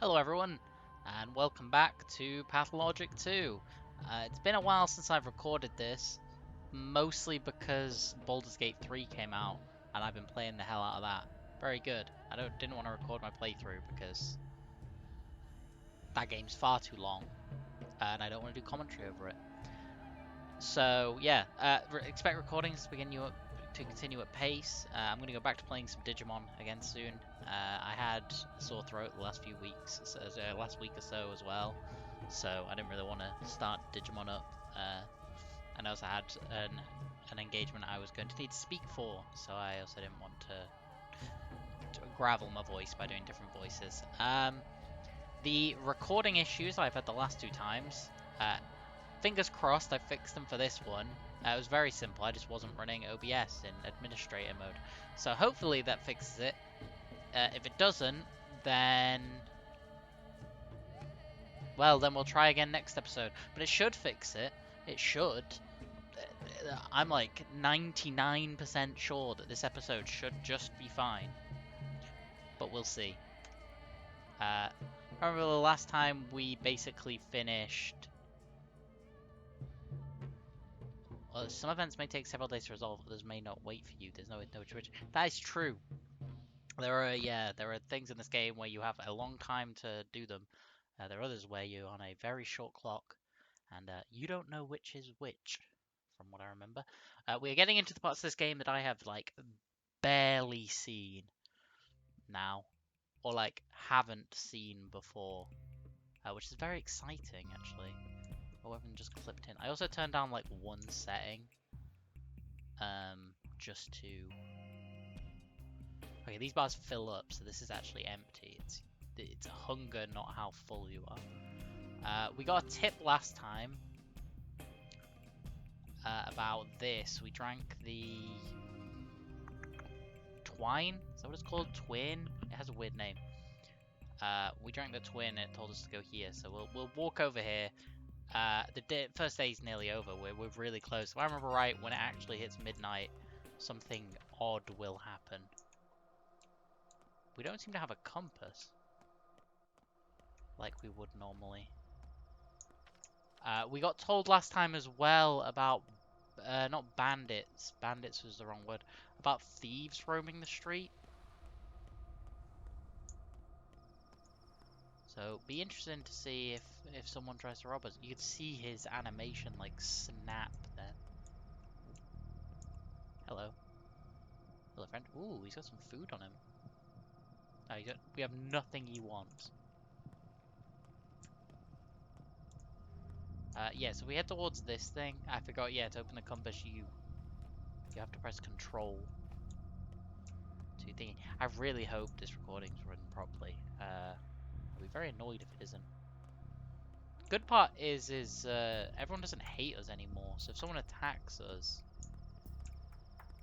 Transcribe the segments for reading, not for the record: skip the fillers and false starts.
Hello everyone, and welcome back to Pathologic 2. It's been a while since I've recorded this, mostly because Baldur's Gate 3 came out, and I've been playing the hell out of that. Very good. I didn't want to record my playthrough because that game's far too long, and I don't want to do commentary over it. So yeah, expect recordings to continue at pace. I'm going to go back to playing some Digimon again soon. I had a sore throat the last few weeks, last week or so as well, so I didn't really want to start Digimon up. And I also had an engagement I was going to need to speak for, so I also didn't want to gravel my voice by doing different voices. The recording issues I've had the last two times, fingers crossed I fixed them for this one. It was very simple, I just wasn't running OBS in administrator mode. So hopefully that fixes it. If it doesn't, then... well, then we'll try again next episode. But it should fix it. It should. I'm like 99% sure that this episode should just be fine. But we'll see. I remember the last time we basically finished... well, some events may take several days to resolve, others may not wait for you. There's no which. That is true. There are things in this game where you have a long time to do them. There are others where you're on a very short clock, and you don't know which is which, from what I remember. We are getting into the parts of this game that I have like barely seen now, or like haven't seen before, which is very exciting actually. Oh, everything just clipped in. I also turned down like one setting, just to... okay, these bars fill up, so this is actually empty. It's hunger, not how full you are. We got a tip last time about this. We drank the twine. Is that what it's called? Twin? It has a weird name. We drank the twin and it told us to go here, so we'll walk over here. The first day's nearly over. We're really close. If I remember right, when it actually hits midnight, something odd will happen. We don't seem to have a compass like we would normally. We got told last time as well about, not bandits. Bandits was the wrong word. About thieves roaming the street. So, be interesting to see if someone tries to rob us. You could see his animation, like, snap then. Hello. Hello, friend. Ooh, he's got some food on him. Oh, we have nothing he wants. Yeah, so we head towards this thing. I forgot, yeah, to open the compass, you have to press control to thingy. I really hope this recording's run properly. I'll be very annoyed if it isn't. Good part is everyone doesn't hate us anymore, so if someone attacks us,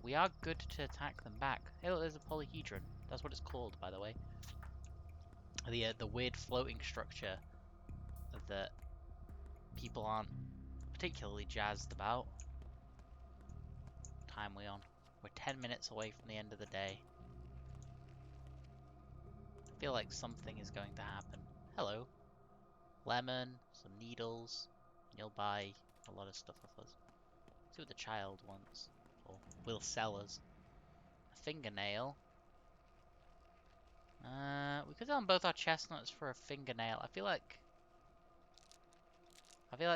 we are good to attack them back. Hey look, there's a polyhedron. That's what it's called, by the way. The weird floating structure that people aren't particularly jazzed about. What time are we on? We're 10 minutes away from the end of the day. I feel like something is going to happen. Hello. Lemon, some needles. You'll buy a lot of stuff off us. See what the child wants, or will sell us. A fingernail. We could sell both our chestnuts for a fingernail. I feel like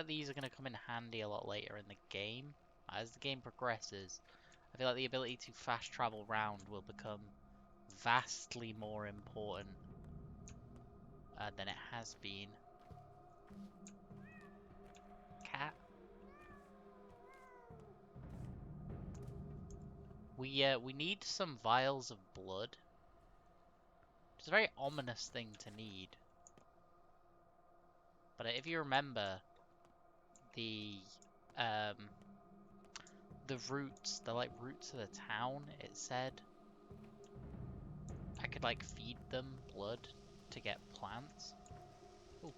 these are going to come in handy a lot later in the game. As the game progresses, I feel like the ability to fast travel round will become vastly more important than it has been. Cat. We need some vials of blood. It's a very ominous thing to need. But if you remember, the roots, the like roots of the town, it said I could like feed them blood to get plants. Ooh.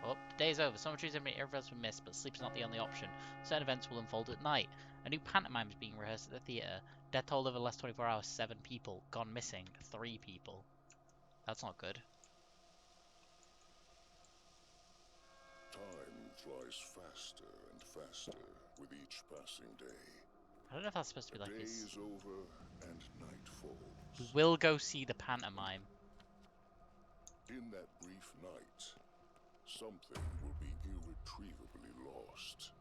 Oh, the day's over. Some trees have been irreversibly missed, but sleep is not the only option. Certain events will unfold at night. A new pantomime is being rehearsed at the theatre. Death toll over the last 24 hours, 7 people. Gone missing, 3 people. That's not good. flies faster and faster with each passing day. I don't know if that's supposed to be A like day this. is over and night We falls. will go see the pantomime. In that brief night, something will be irretrievably lost.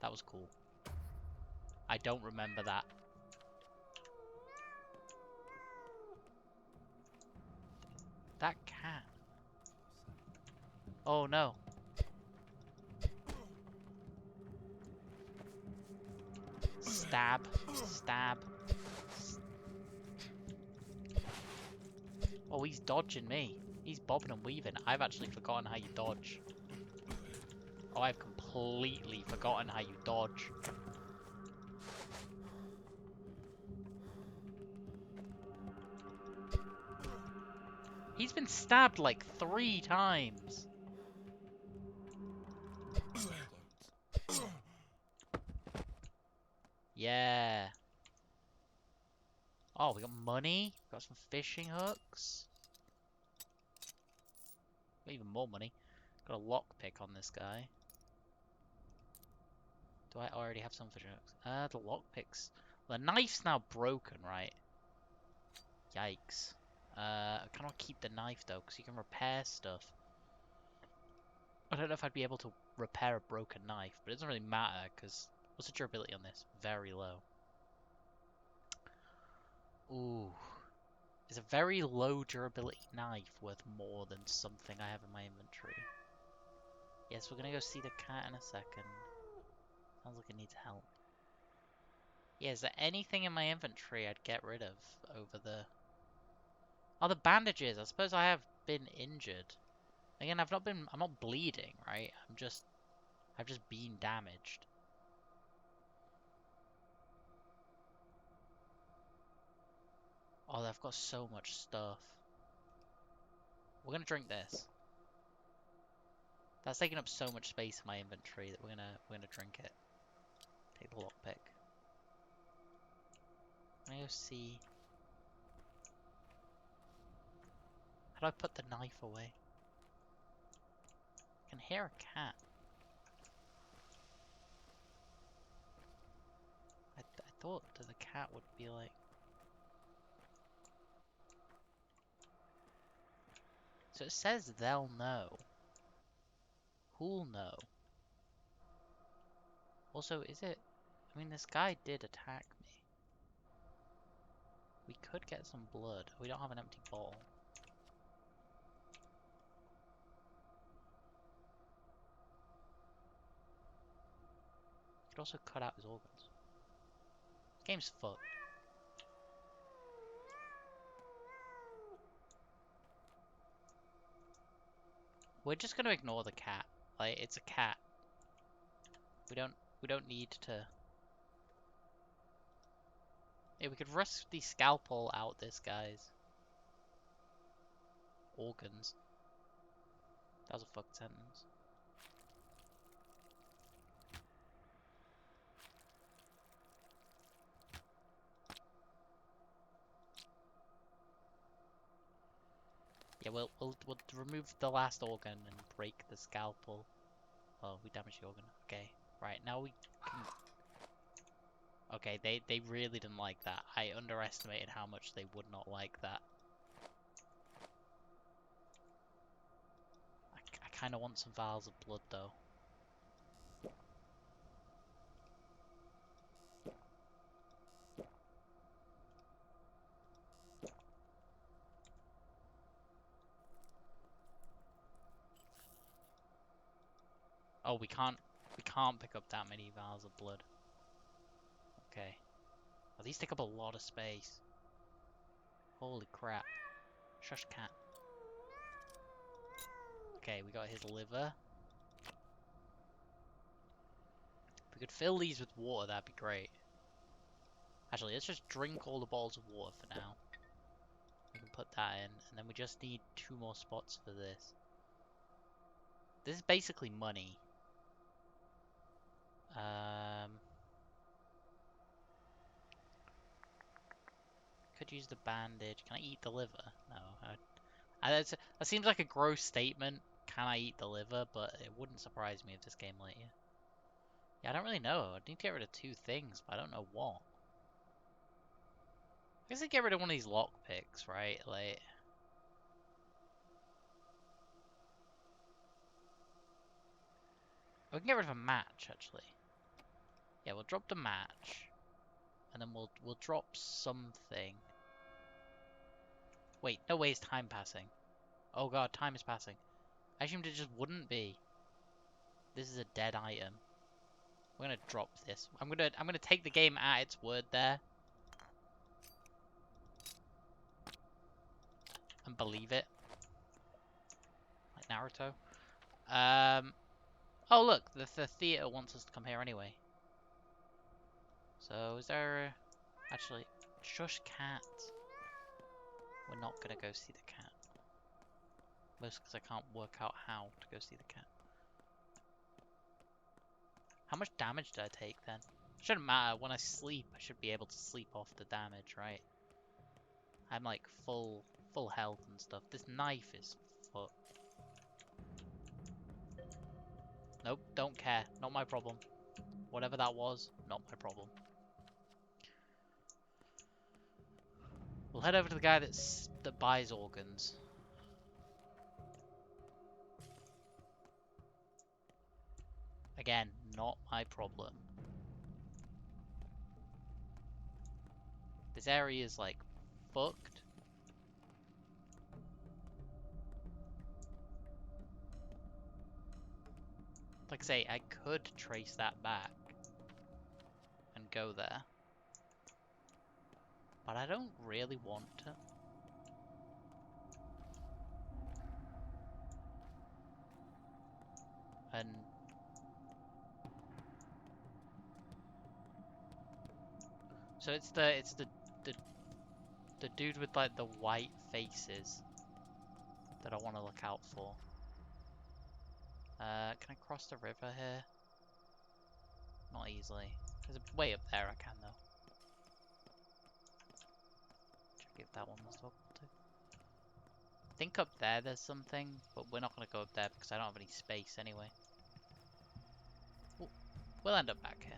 That was cool. I don't remember that. That cat. Oh no. Stab. Stab. Oh, he's dodging me. He's bobbing and weaving. I've actually forgotten how you dodge. Oh, I've completely forgotten how you dodge. He's been stabbed like 3 times. Yeah. Oh, we got money. Got some fishing hooks. Got even more money. Got a lockpick on this guy. Do I already have some fishing hooks? The lockpicks. The knife's now broken, right? Yikes. I cannot keep the knife though, because you can repair stuff. I don't know if I'd be able to repair a broken knife, but it doesn't really matter, because what's the durability on this? Very low. Ooh. Is a very low durability knife worth more than something I have in my inventory? Yes, we're gonna go see the cat in a second. Sounds like it needs help. Yeah, is there anything in my inventory I'd get rid of over the... Oh, the bandages! I suppose I have been injured. Again, I'm not bleeding, right? I've just been damaged. Oh, they've got so much stuff. We're gonna drink this. That's taking up so much space in my inventory that we're gonna drink it. Take the lockpick. Can I go see? How do I put the knife away? I can hear a cat. I thought that the cat would be like... So it says they'll know. Who'll know? Also, is it... I mean, this guy did attack me. We could get some blood. We don't have an empty bottle. Could also cut out his organs. This game's fucked. We're just gonna ignore the cat. Like, it's a cat. We don't need to... Yeah, we could rusty scalpel out this guy's organs. That was a fucked sentence. Yeah, we'll remove the last organ and break the scalpel. Oh, we damaged the organ. Okay, right now we can... Okay, they really didn't like that. I underestimated how much they would not like that. I kind of want some vials of blood though. Oh, we can't pick up that many vials of blood. Okay. Oh, these take up a lot of space. Holy crap. Shush cat. Okay, we got his liver. If we could fill these with water, that'd be great. Actually, let's just drink all the bottles of water for now. We can put that in, and then we just need 2 more spots for this. This is basically money. Could use the bandage. Can I eat the liver? No. That seems like a gross statement, can I eat the liver, but it wouldn't surprise me if this game let you. Yeah, I don't really know. I need to get rid of 2 things, but I don't know what. I guess I get rid of one of these lockpicks, right? Like, we can get rid of a match, actually. Yeah, we'll drop the match, and then we'll drop something. Wait, no way is time passing. Oh god, time is passing. I assumed it just wouldn't be. This is a dead item. We're gonna drop this. I'm gonna take the game at its word there. And believe it. Like Naruto. Oh look, the theater wants us to come here anyway. So is there actually shush cat? We're not gonna go see the cat. Most because I can't work out how to go see the cat. How much damage did I take then? Shouldn't matter. When I sleep, I should be able to sleep off the damage, right? I'm like full health and stuff. This knife is fucked. Nope, don't care. Not my problem. Whatever that was, not my problem. We'll head over to the guy that buys organs. Again, not my problem. This area is like fucked. Like I say, I could trace that back and go there. But I don't really want to. And so it's the the dude with like the white faces that I want to look out for. Can I cross the river here? Not easily. There's a way up there I can though. Check if that one was talking to. I think up there there's something, but we're not gonna go up there because I don't have any space anyway. We'll end up back here.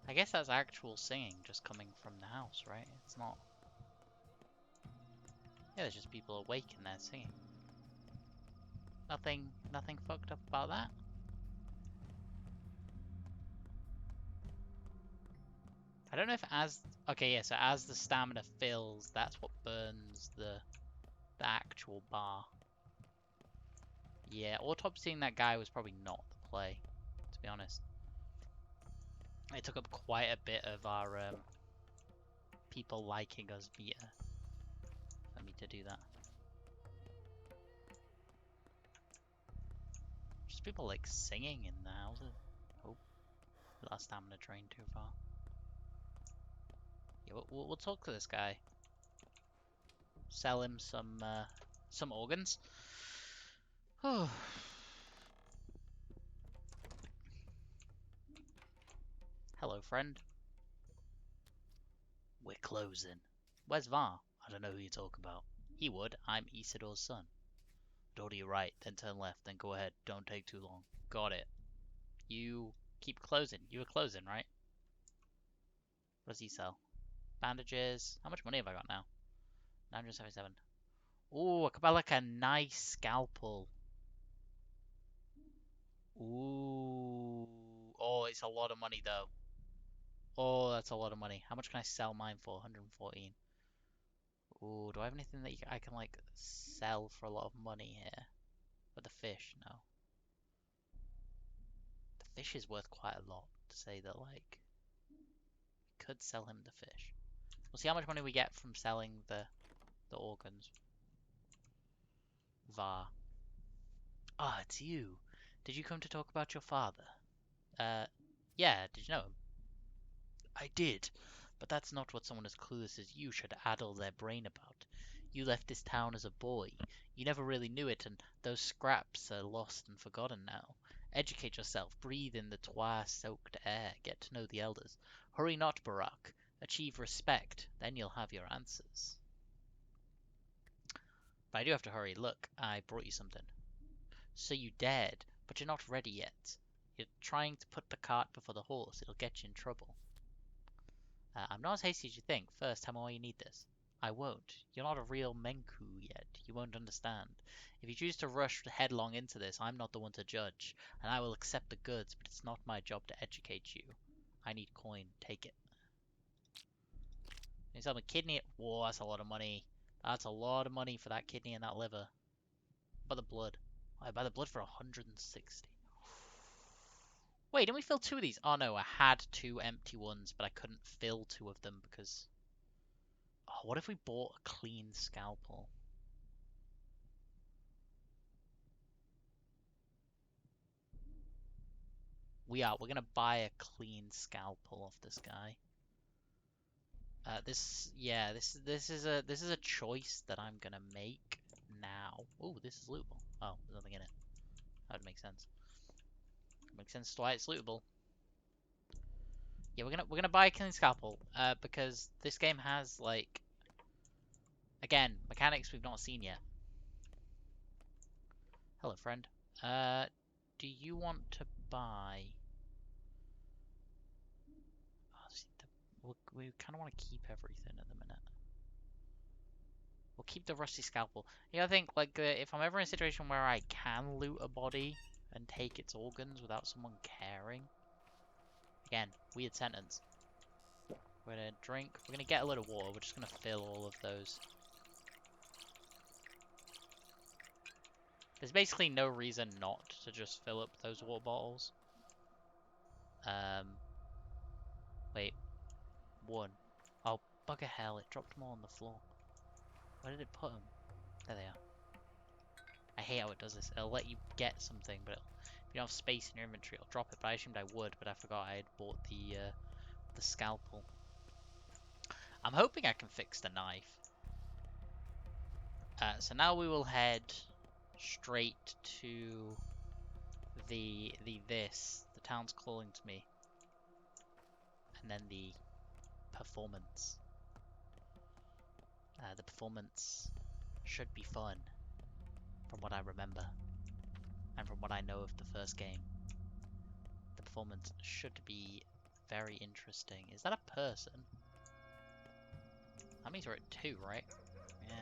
I guess that's actual singing just coming from the house, right? It's not... Yeah, there's just people awake and they're singing. Nothing fucked up about that. I don't know if as... Okay, yeah, so as the stamina fills, that's what burns the actual bar. Yeah, autopsying that guy was probably not the play, to be honest. It took up quite a bit of our people liking us meter for me to do that. Just people like singing in the houses. Oh, that stamina drained too far. Yeah, we'll talk to this guy. Sell him some organs. Oh. Hello, friend. We're closing. Where's Var? I don't know who you're talking about. He would. I'm Isidor's son. Door to your right, then turn left, then go ahead. Don't take too long. Got it. You keep closing. You were closing, right? What does he sell? Bandages. How much money have I got now? 977. Ooh, I could buy like a nice scalpel. Ooh. Oh, it's a lot of money though. Oh, that's a lot of money. How much can I sell mine for? 114. Ooh, do I have anything that I can like sell for a lot of money here? But the fish, no. The fish is worth quite a lot to say that like could sell him the fish. We'll see how much money we get from selling the organs. Var. Ah, it's you. Did you come to talk about your father? Yeah, did you know him? I did, but that's not what someone as clueless as you should addle their brain about. You left this town as a boy. You never really knew it, and those scraps are lost and forgotten now. Educate yourself, breathe in the Twa-soaked air, get to know the elders. Hurry not, Barak. Achieve respect, then you'll have your answers. But I do have to hurry. Look, I brought you something. So you dared, but you're not ready yet. You're trying to put the cart before the horse. It'll get you in trouble. I'm not as hasty as you think. First, tell me why you need this. I won't. You're not a real Menku yet. You won't understand. If you choose to rush headlong into this, I'm not the one to judge, and I will accept the goods, but it's not my job to educate you. I need coin. Take it. You sell me kidney. Whoa, that's a lot of money. That's a lot of money for that kidney and that liver. But the blood. I buy the blood for 160. Wait, didn't we fill 2 of these? Oh no, I had 2 empty ones, but I couldn't fill 2 of them because... Oh, what if we bought a clean scalpel? We're gonna buy a clean scalpel off this guy. This is a choice that I'm gonna make now. Oh, this is lootable. Oh, there's nothing in it. That would make sense. Makes sense to why it's lootable. Yeah, we're gonna buy a clean scalpel, because this game has like, again, mechanics we've not seen yet. Hello, friend. Do you want to buy? Oh, see, we kind of want to keep everything at the minute. We'll keep the rusty scalpel. Yeah, I think like if I'm ever in a situation where I can loot a body and take its organs without someone caring. Again, weird sentence. We're gonna drink. We're gonna get a little water. We're just gonna fill all of those. There's basically no reason not to just fill up those water bottles. Wait, 1. Oh, bugger hell! It dropped them all on the floor. Where did it put them? There they are. I hate how it does this. It'll let you get something, but if you don't have space in your inventory, it'll drop it. But I assumed I would, but I forgot I had bought the scalpel. I'm hoping I can fix the knife. So now we will head straight to the town's calling to me, and then the performance. The performance should be fun, from what I remember, and from what I know of the first game. The performance should be very interesting. Is that a person? That means we're at 2, right? Yeah.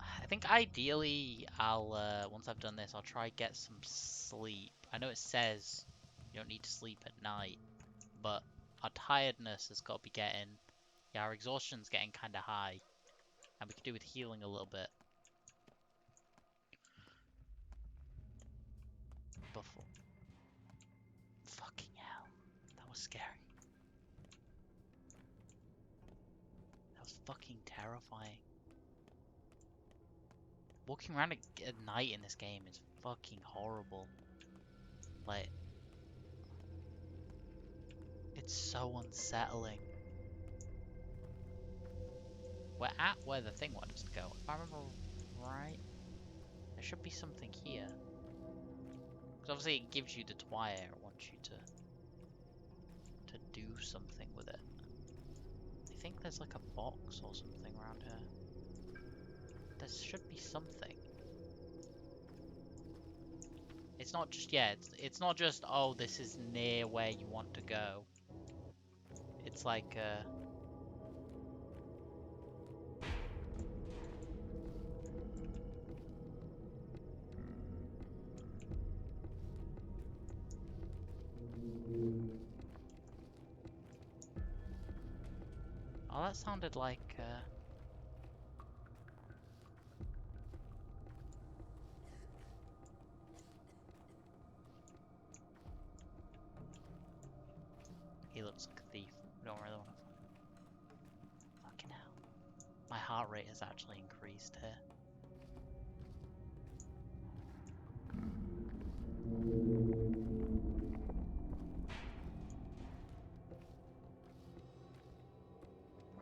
I think ideally I'll, once I've done this, I'll try get some sleep. I know it says you don't need to sleep at night, but our tiredness has got to be getting, yeah, our exhaustion's getting kind of high, and we could do with healing a little bit. Before. Fucking hell. That was scary. That was fucking terrifying. Walking around at night in this game is fucking horrible. Like, it's so unsettling. We're at where the thing wanted us to go. If I remember right, there should be something here. Because obviously it gives you the twire. It wants you to do something with it. I think there's like a box or something around here. There should be something. It's not just, yeah, it's not just, oh, this is near where you want to go. It's like, oh, that sounded like, he looks like a thief. We don't really want to. Fucking hell. My heart rate has actually increased here.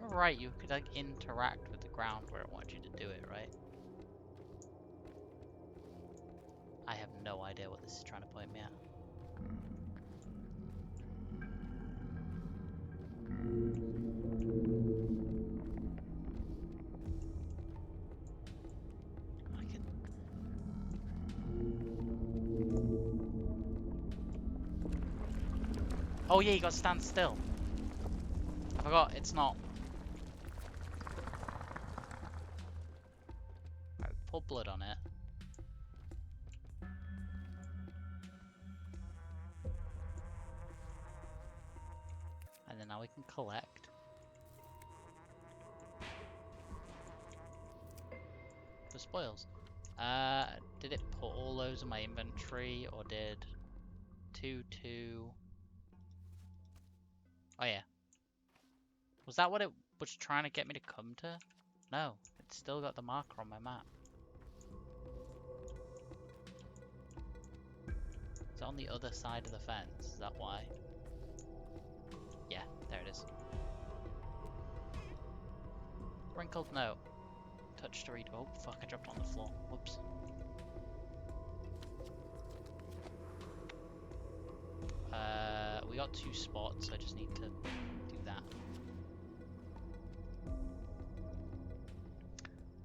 Right, you could like interact with the ground where it wants you to do it, right? I have no idea what this is trying to point me at. I can... Oh yeah, you got to stand still. I forgot, it's not. Right, pour blood on it. And then now we can collect the spoils. Did it put all those in my inventory, or did 2, 2... Oh yeah. Was that what it was trying to get me to come to? No, it's still got the marker on my map. It's on the other side of the fence, is that why? Yeah, there it is. Wrinkled note. Touch to read. Oh fuck, I dropped it on the floor. Whoops. We got 2 spots, so I just need to do that.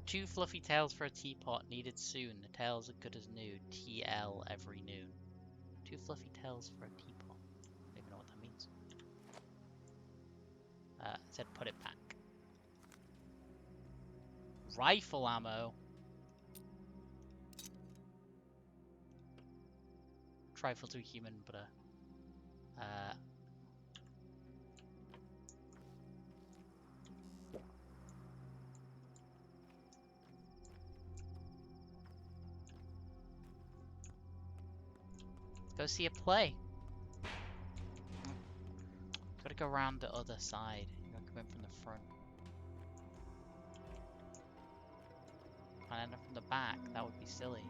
2 fluffy tails for a teapot needed soon. The tails are good as new. TL every noon. 2 fluffy tails for a teapot. I don't even know what that means. It said put it back. Rifle ammo. Trifle too human, but go see a play. Gotta go around the other side. You gotta come in from the front. Can't end up from the back. That would be silly.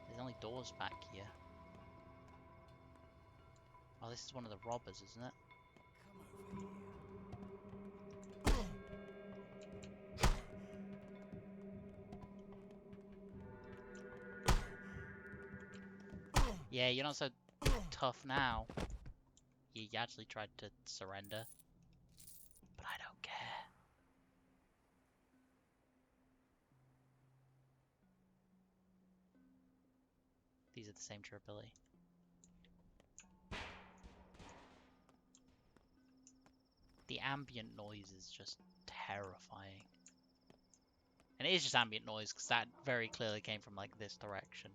There's only doors back here. Oh, this is one of the robbers, isn't it? Yeah, you're not so tough now. You actually tried to surrender. But I don't care. These are the same durability. The ambient noise is just terrifying. And it is just ambient noise, because that very clearly came from, like, this direction.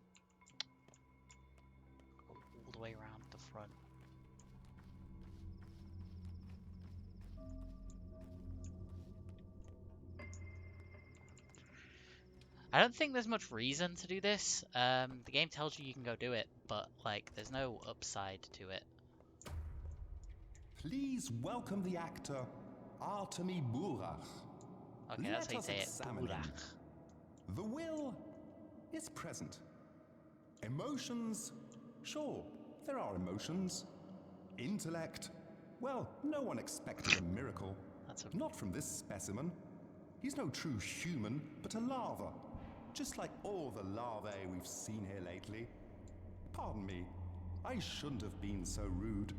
Go all the way around the front. I don't think there's much reason to do this. The game tells you can go do it, but, like, there's no upside to it. Please welcome the actor, Artemi Burach. Okay, that's how you Let us say it. examine him. Burach. The will is present. Emotions, sure, there are emotions. Intellect, well, no one expected a miracle. That's okay. Not from this specimen. He's no true human, but a larva. Just like all the larvae we've seen here lately. Pardon me, I shouldn't have been so rude.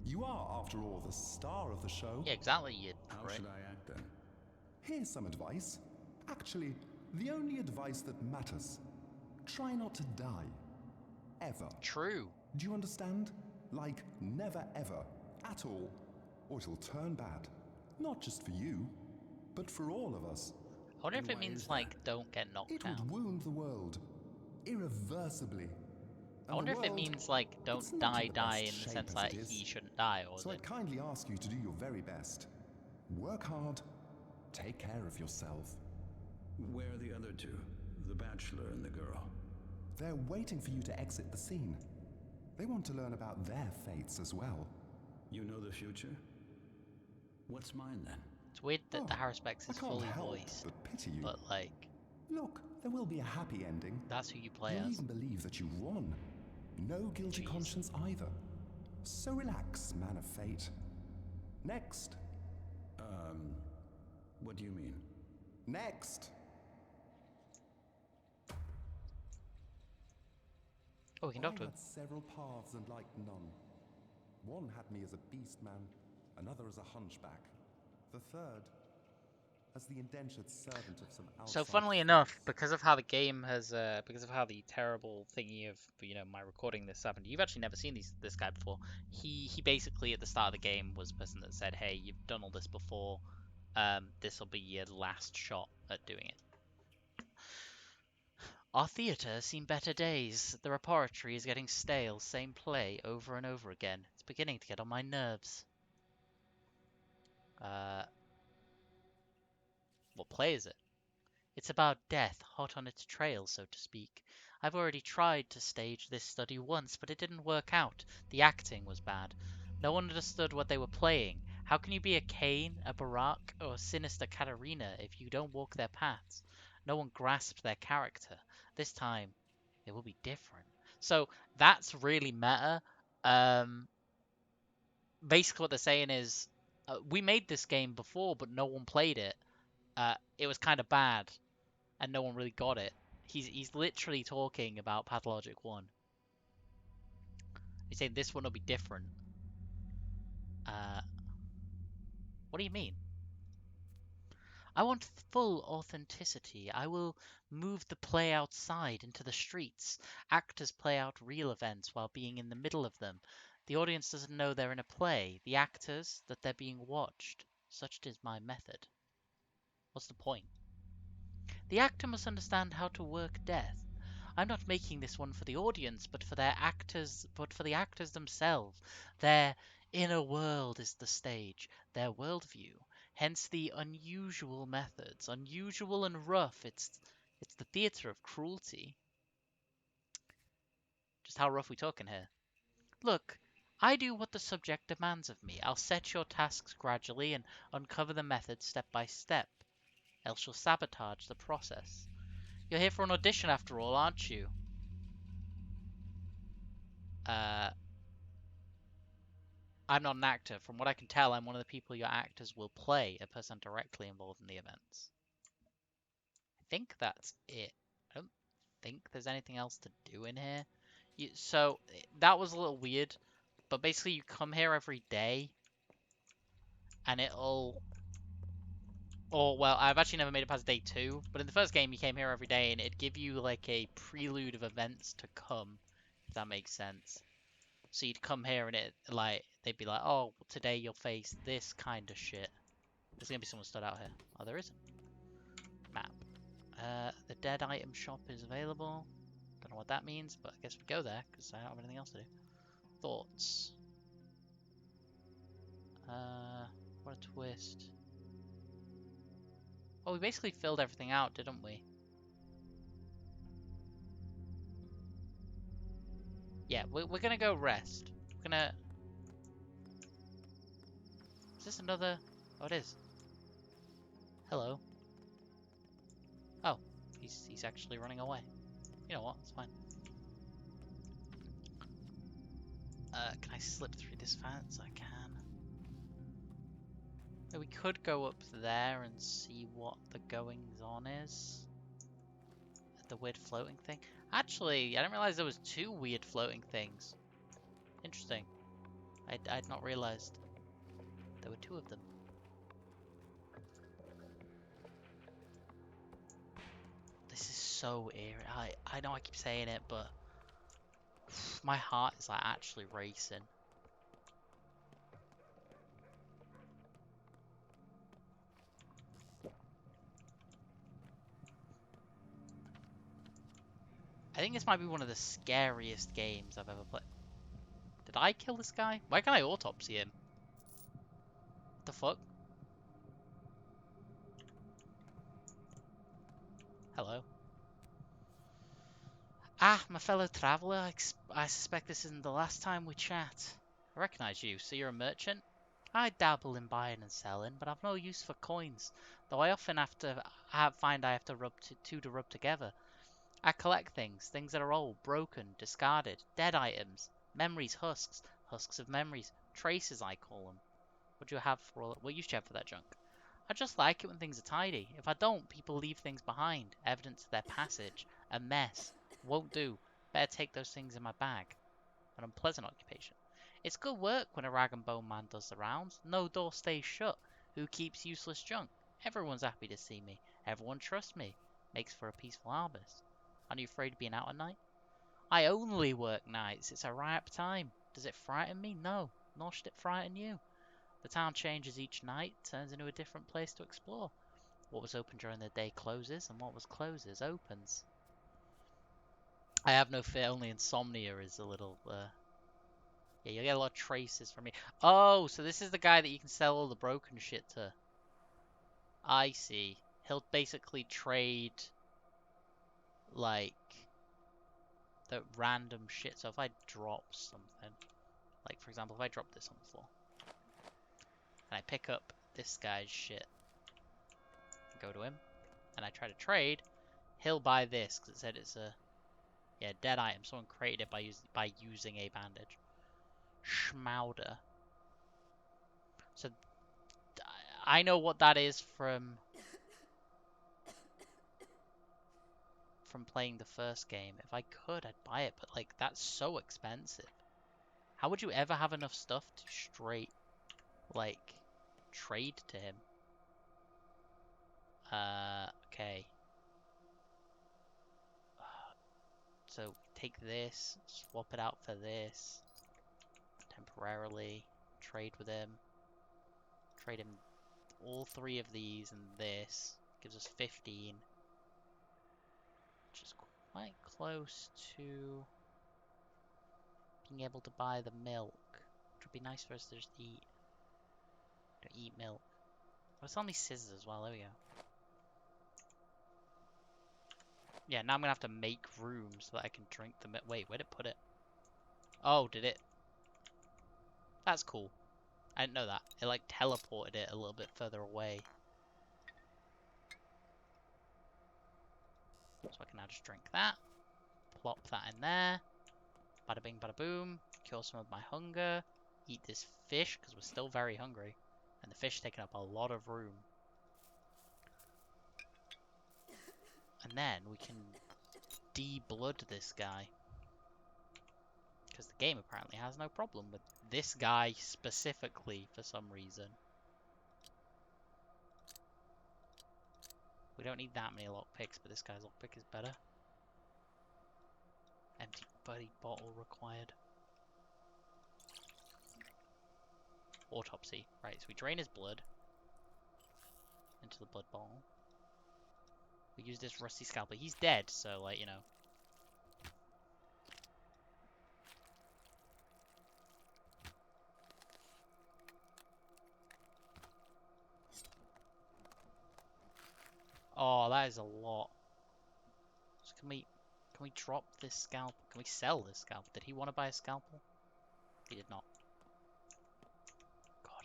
You are, after all, the star of the show. Yeah, exactly, you How prick. should I act then? Here's some advice. Actually, the only advice that matters. Try not to die. Ever. True. Do you understand? Like, never ever. At all. Or it'll turn bad. Not just for you, but for all of us. I wonder if And it why means, is that? like, don't get knocked It out. would wound the world. Irreversibly. I wonder if it means, like, it's don't not in die the in best the shape sense as that it is. he shouldn't die, or So that... I'd kindly ask you to do your very best. Work hard. Take care of yourself. Where are the other two? The bachelor and the girl. They're waiting for you to exit the scene. They want to learn about their fates as well. You know the future? What's mine then? It's weird that the Oh, Harrispex I is can't fully help voiced, but pity you. but, like, Look, there will be a happy ending. that's who you play You'll as. even believe that you won. No guilty Jeez. conscience either. So relax, man of fate. Next. What do you mean? Next. Oh, we can I talk to him. had several paths and liked none. One had me as a beast man, another as a hunchback, the third as the indentured servant of some So, outside funnily enough, force. because of how the game has, because of how the terrible thingy of, my recording this happened, you've actually never seen this guy before. He basically at the start of the game was the person that said, "Hey, you've done all this before. This will be your last shot at doing it." Our theatre has seen better days. The repertory is getting stale, same play over and over again. It's beginning to get on my nerves. Uh, what play is it? It's about death, hot on its trail, so to speak. I've already tried to stage this study once, but it didn't work out. The acting was bad. No one understood what they were playing. How can you be a Cain, a Barak, or a sinister Katarina if you don't walk their paths? No one grasped their character. This time, it will be different. So that's really meta. Um, Basically, what they're saying is, we made this game before, but no one played it. It was kind of bad and no one really got it. He's literally talking about Pathologic 1. He's saying this one will be different. Uh, what do you mean? I want full authenticity. I will move the play outside into the streets. Actors play out real events while being in the middle of them. The audience doesn't know they're in a play. The actors, that they're being watched. Such is my method. What's the point? The actor must understand how to work death. I'm not making this one for the audience, but for the actors themselves. Their inner world is the stage, their worldview. Hence the unusual methods, unusual and rough. It's the theatre of cruelty. Just how rough we talking here? Look, I do what the subject demands of me. I'll set your tasks gradually and uncover the method step by step, else you'll sabotage the process. You're here for an audition after all, aren't you? Uh, I'm not an actor. From what I can tell, I'm one of the people your actors will play, a person directly involved in the events. I think that's it. I don't think there's anything else to do in here. So that was a little weird, but basically you come here every day and it'll... Or, well, I've actually never made it past day 2, but in the first game you came here every day and it'd give you like a prelude of events to come, if that makes sense. So you'd come here and they'd be like, oh, today you'll face this kind of shit. There's gonna be someone stood out here. Oh, there isn't. Map. The dead item shop is available. Don't know what that means, but I guess we go there because I don't have anything else to do. Thoughts. What a twist. Oh, we basically filled everything out, didn't we? Yeah, we're gonna go rest. We're gonna... Is this another... Oh, it is. Hello. Oh, he's actually running away. You know what? It's fine. Can I slip through this fence? I can. We could go up there and see what the goings on is. The weird floating thing. Actually, I didn't realize there was 2 weird floating things. Interesting. I'd not realized there were 2 of them. This is so eerie. I know I keep saying it, but my heart is like actually racing. I think this might be one of the scariest games I've ever played. Did I kill this guy? Why can't I autopsy him? What the fuck? Hello. Ah, my fellow traveller, I suspect this isn't the last time we chat. I recognise you, so you're a merchant? I dabble in buying and selling, but I've no use for coins, though I often find I have to rub two to rub together. I collect things that are old, broken, discarded, dead items, memories, husks of memories, traces I call them. What you have for that junk? I just like it when things are tidy. If I don't, people leave things behind, evidence of their passage. A mess. Won't do. Better take those things in my bag. An unpleasant occupation. It's good work when a rag and bone man does the rounds. No door stays shut. Who keeps useless junk? Everyone's happy to see me. Everyone trusts me. Makes for a peaceful harvest. Aren't you afraid of being out at night? I only work nights. It's a ripe time. Does it frighten me? No. Nor should it frighten you. The town changes each night, turns into a different place to explore. What was open during the day closes, and what was closes opens. I have no fear, only insomnia is a little, yeah, you'll get a lot of traces from me. Oh, so this is the guy that you can sell all the broken shit to. I see. He'll basically trade, like, the random shit. So if I drop something, like, for example, if I drop this on the floor, and I pick up this guy's shit, and go to him, and I try to trade, he'll buy this, because it said it's a, yeah, dead item. Someone created it by using a bandage. Schmauder. So I know what that is from playing the first game. If I could, I'd buy it, but like that's so expensive. How would you ever have enough stuff to straight like trade to him? Okay. So take this, swap it out for this temporarily, trade with him, trade him all three of these and this gives us 15, which is quite close to being able to buy the milk, which would be nice for us to just eat. Don't eat milk. Oh, it's only scissors as well. There we go. Yeah, now I'm gonna have to make room so that I can drink the milk. Wait, where'd it put it? Oh, did it? That's cool. I didn't know that. It like teleported it a little bit further away. So I can now just drink that. Plop that in there. Bada bing, bada boom. Cure some of my hunger. Eat this fish, because we're still very hungry. And the fish taking up a lot of room. And then we can de-blood this guy. Because the game apparently has no problem with this guy specifically for some reason. We don't need that many lockpicks, but this guy's lockpick is better. Empty buddy bottle required. Autopsy. Right, so we drain his blood into the blood bottle. We use this rusty scalpel. He's dead, so, like, you know. Oh, that is a lot. So can we drop this scalpel? Can we sell this scalpel? Did he want to buy a scalpel? He did not. God,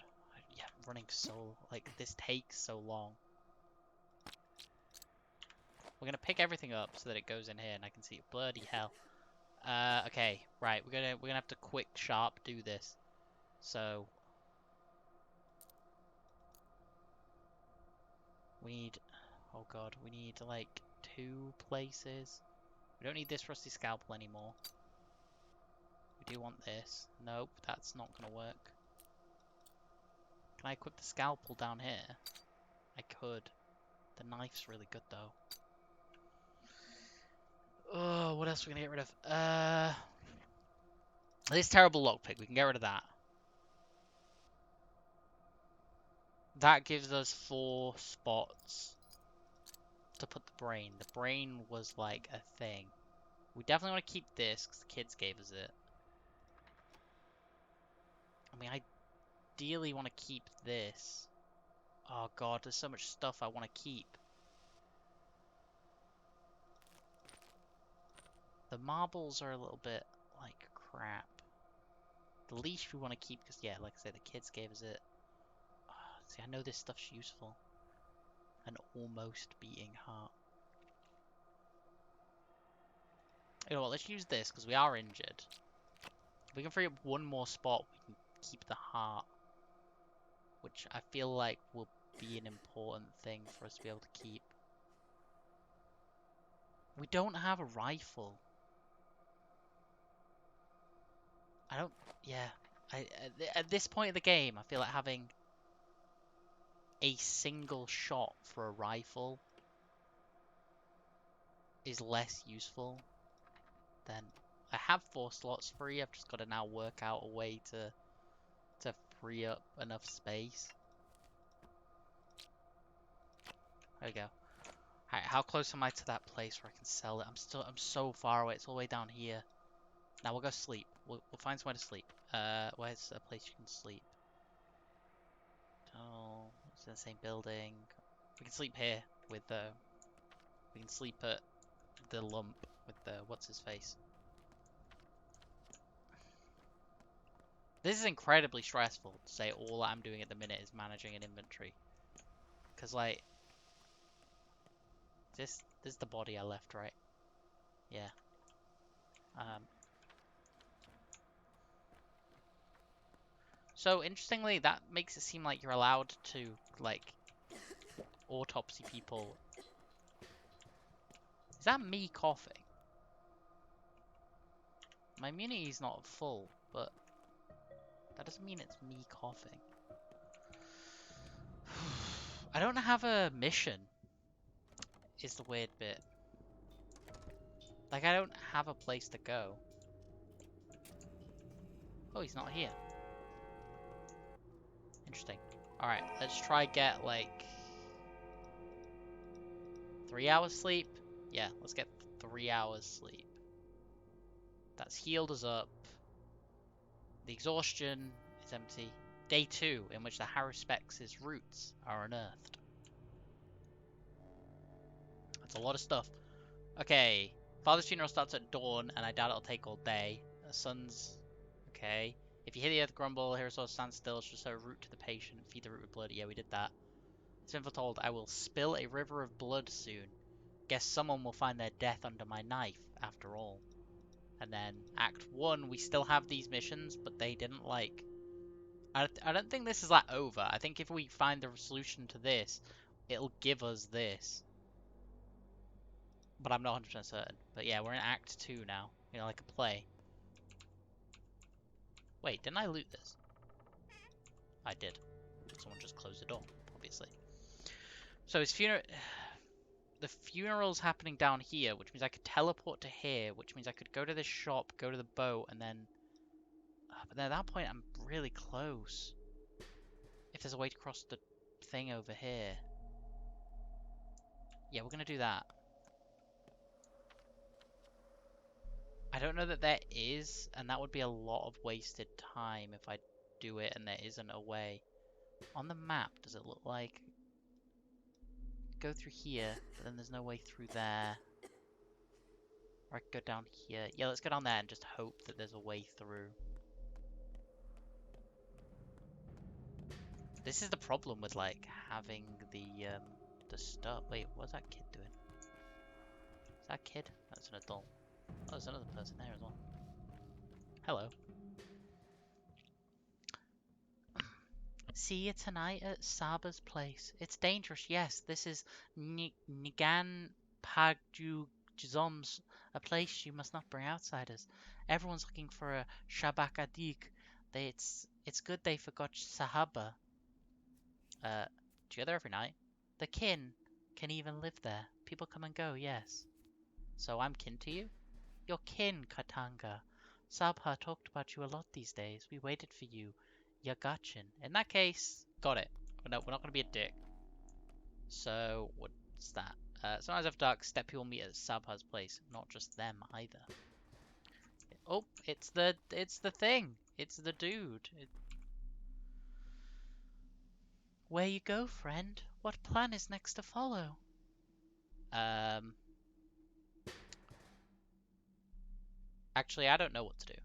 yeah, running so, like, this takes so long. We're gonna pick everything up so that it goes in here and I can see it. Bloody hell. Okay, right, we're gonna have to quick sharp do this. So we need, oh god, we need like 2 places. We don't need this rusty scalpel anymore. We do want this. Nope, that's not gonna work. Can I equip the scalpel down here? I could. The knife's really good though. Oh, what else are we gonna get rid of? This terrible lockpick, we can get rid of that. That gives us 4 spots to put the brain. The brain was like a thing. We definitely want to keep this because the kids gave us it. I mean, I ideally want to keep this. Oh god, there's so much stuff I want to keep. The marbles are a little bit like crap. The leash we want to keep because, yeah, like I said, the kids gave us it. Oh, see, I know this stuff's useful. An almost beating heart. You know what, let's use this because we are injured. If we can free up one more spot, we can keep the heart. Which I feel like will be an important thing for us to be able to keep. We don't have a rifle. I don't. Yeah. At this point of the game, I feel like having a single shot for a rifle is less useful than. I have 4 slots free. I've just got to now work out a way to free up enough space. There we go. Alright, how close am I to that place where I can sell it? I'm so far away. It's all the way down here. Now we'll go sleep. We'll find somewhere to sleep. Where's a place you can sleep? Oh, it's in the same building. We can sleep here with the. We can sleep at the lump with the what's his face. This is incredibly stressful to say all I'm doing at the minute is managing an inventory. Cause like this is the body I left, right? Yeah. So interestingly, that makes it seem like you're allowed to like autopsy people. Is that me coughing? My immunity is not full, but that doesn't mean it's me coughing. I don't have a mission, is the weird bit. Like, I don't have a place to go. Oh, he's not here. Interesting. Alright, let's try get, like, 3 hours sleep? Yeah, let's get 3 hours sleep. That's healed us up. The exhaustion is empty. Day 2, in which the Haruspex' roots are unearthed. That's a lot of stuff. Okay, father's funeral starts at dawn, and I doubt it'll take all day. The son's... Okay. If you hear the earth grumble, hear a soul stand still, should sow a root to the patient, feed the root with blood. Yeah, we did that. It's been foretold, I will spill a river of blood soon. Guess someone will find their death under my knife, after all. And then, Act 1, we still have these missions, but they didn't, like... I don't think this is, like, over. I think if we find the solution to this, it'll give us this. But I'm not 100% certain. But yeah, we're in Act 2 now. You know, like a play. Wait, didn't I loot this? I did. Someone just closed the door, obviously. So his funeral... The funeral's happening down here, which means I could teleport to here, which means I could go to this shop, go to the boat, and then... But then at that point, I'm really close. If there's a way to cross the thing over here. Yeah, we're gonna do that. I don't know that there is, and that would be a lot of wasted time if I do it and there isn't a way. On the map, does it look like... Go through here, but then there's no way through there. Or I could go down here. Yeah, let's go down there and just hope that there's a way through. This is the problem with, like, having the stuff. Wait, what's that kid doing? Is that a kid? That's an adult. Oh, there's another person there as well. Hello. See you tonight at Saba's place. It's dangerous, yes. This is Nigan Pagjuzom's, a place you must not bring outsiders. Everyone's looking for a Shabakadik. It's good they forgot Sahaba. Do you go there every night? The kin can even live there. People come and go, yes. So I'm kin to you? Your kin, Katanga. Sabha talked about you a lot these days. We waited for you. Yagachin. In that case, got it. No, we're not going to be a dick. So, what's that? Sometimes after dark, Steppe will meet at Sabha's place. Not just them, either. Oh, it's the thing. It's the dude. Where you go, friend? What plan is next to follow? Actually, I don't know what to do.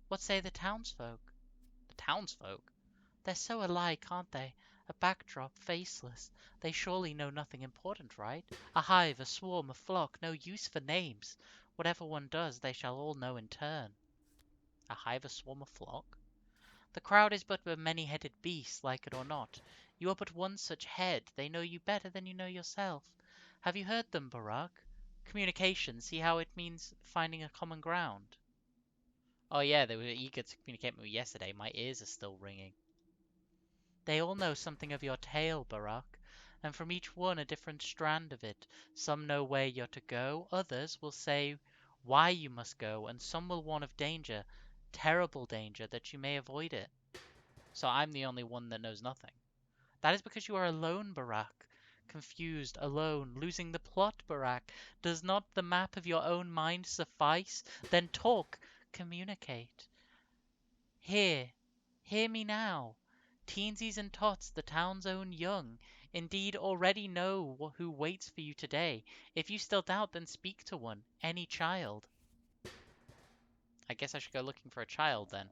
What say the townsfolk? The townsfolk? They're so alike, aren't they? A backdrop, faceless. They surely know nothing important, right? A hive, a swarm, a flock, no use for names. Whatever one does, they shall all know in turn. A hive, a swarm, a flock? The crowd is but a many-headed beast, like it or not. You are but one such head. They know you better than you know yourself. Have you heard them, Barak? Communication, see how it means finding a common ground. Oh yeah, they were eager to communicate with me yesterday. My ears are still ringing. They all know something of your tale, Barak, and from each one a different strand of it. Some know where you're to go, others will say why you must go, and some will warn of danger, terrible danger, that you may avoid it. So I'm the only one that knows nothing. That is because you are alone, Barak. Confused, alone, losing the plot, Barak. Does not the map of your own mind suffice? Then talk, communicate. Hear, hear me now. Teensies and tots, the town's own young, indeed already know who waits for you today. If you still doubt, then speak to one, any child. I guess I should go looking for a child then.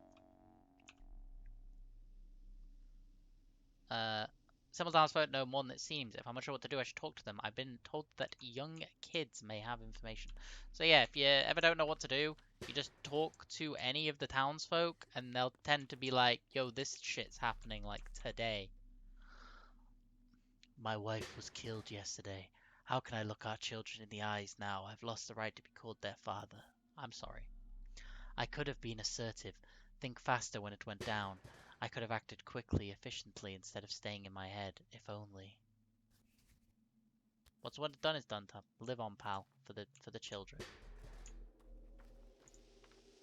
Uh, Simultaneous vote no more than it seems. If I'm not sure what to do, I should talk to them. I've been told that young kids may have information. So yeah, if you ever don't know what to do, you just talk to any of the townsfolk, and they'll tend to be like, yo, this shit's happening, like, today. My wife was killed yesterday. How can I look our children in the eyes now? I've lost the right to be called their father. I'm sorry. I could have been assertive, think faster when it went down. I could have acted quickly, efficiently, instead of staying in my head, if only. What's what done is done, Tom. Live on, pal, for the children.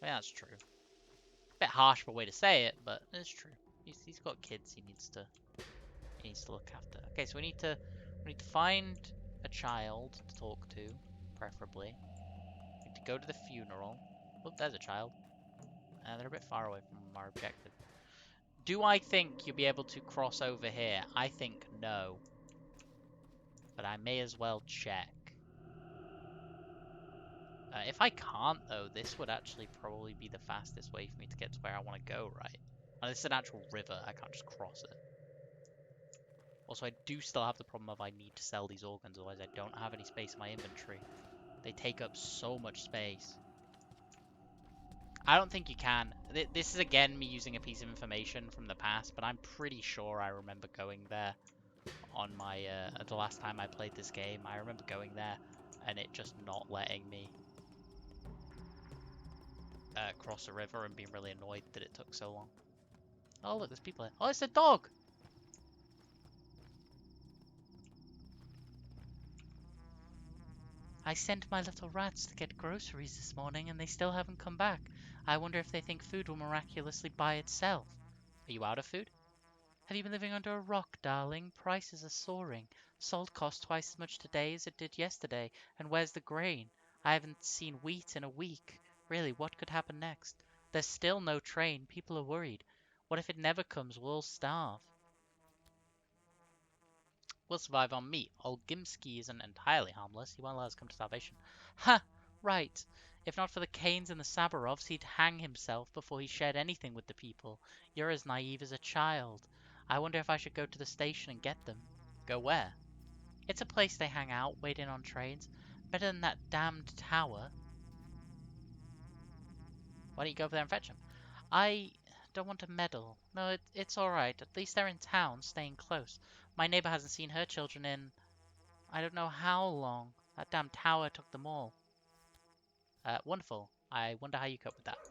Yeah, that's true. Bit harsh of a way to say it, but it's true. He's got kids he needs to look after. Okay, so we need to find a child to talk to, preferably. We need to go to the funeral. Oh, there's a child. And they're a bit far away from our objective. Do I think you'll be able to cross over here? I think no. But I may as well check. If I can't, though, this would actually probably be the fastest way for me to get to where I want to go, right? And this is an actual river. I can't just cross it. Also, I do still have the problem of I need to sell these organs, otherwise I don't have any space in my inventory. They take up so much space. I don't think you can. This is again me using a piece of information from the past, but I'm pretty sure I remember going there on my the last time I played this game. I remember going there and it just not letting me cross a river and being really annoyed that it took so long. Oh look, there's people here. Oh, it's a dog! I sent my little rats to get groceries this morning and they still haven't come back. I wonder if they think food will miraculously buy itself. Are you out of food? Have you been living under a rock, darling? Prices are soaring. Salt costs twice as much today as it did yesterday. And where's the grain? I haven't seen wheat in a week. Really, what could happen next? There's still no train. People are worried. What if it never comes? We'll all starve. We'll survive on meat. Old Gimski isn't entirely harmless. He won't let us come to starvation. Ha! Right. If not for the Kanes and the Sabarovs, he'd hang himself before he shared anything with the people. You're as naive as a child. I wonder if I should go to the station and get them. Go where? It's a place they hang out, waiting on trains. Better than that damned tower. Why don't you go over there and fetch them? I don't want to meddle. No, it's alright. At least they're in town, staying close. My neighbor hasn't seen her children in I don't know how long. That damn tower took them all. Wonderful. I wonder how you cope with that. Do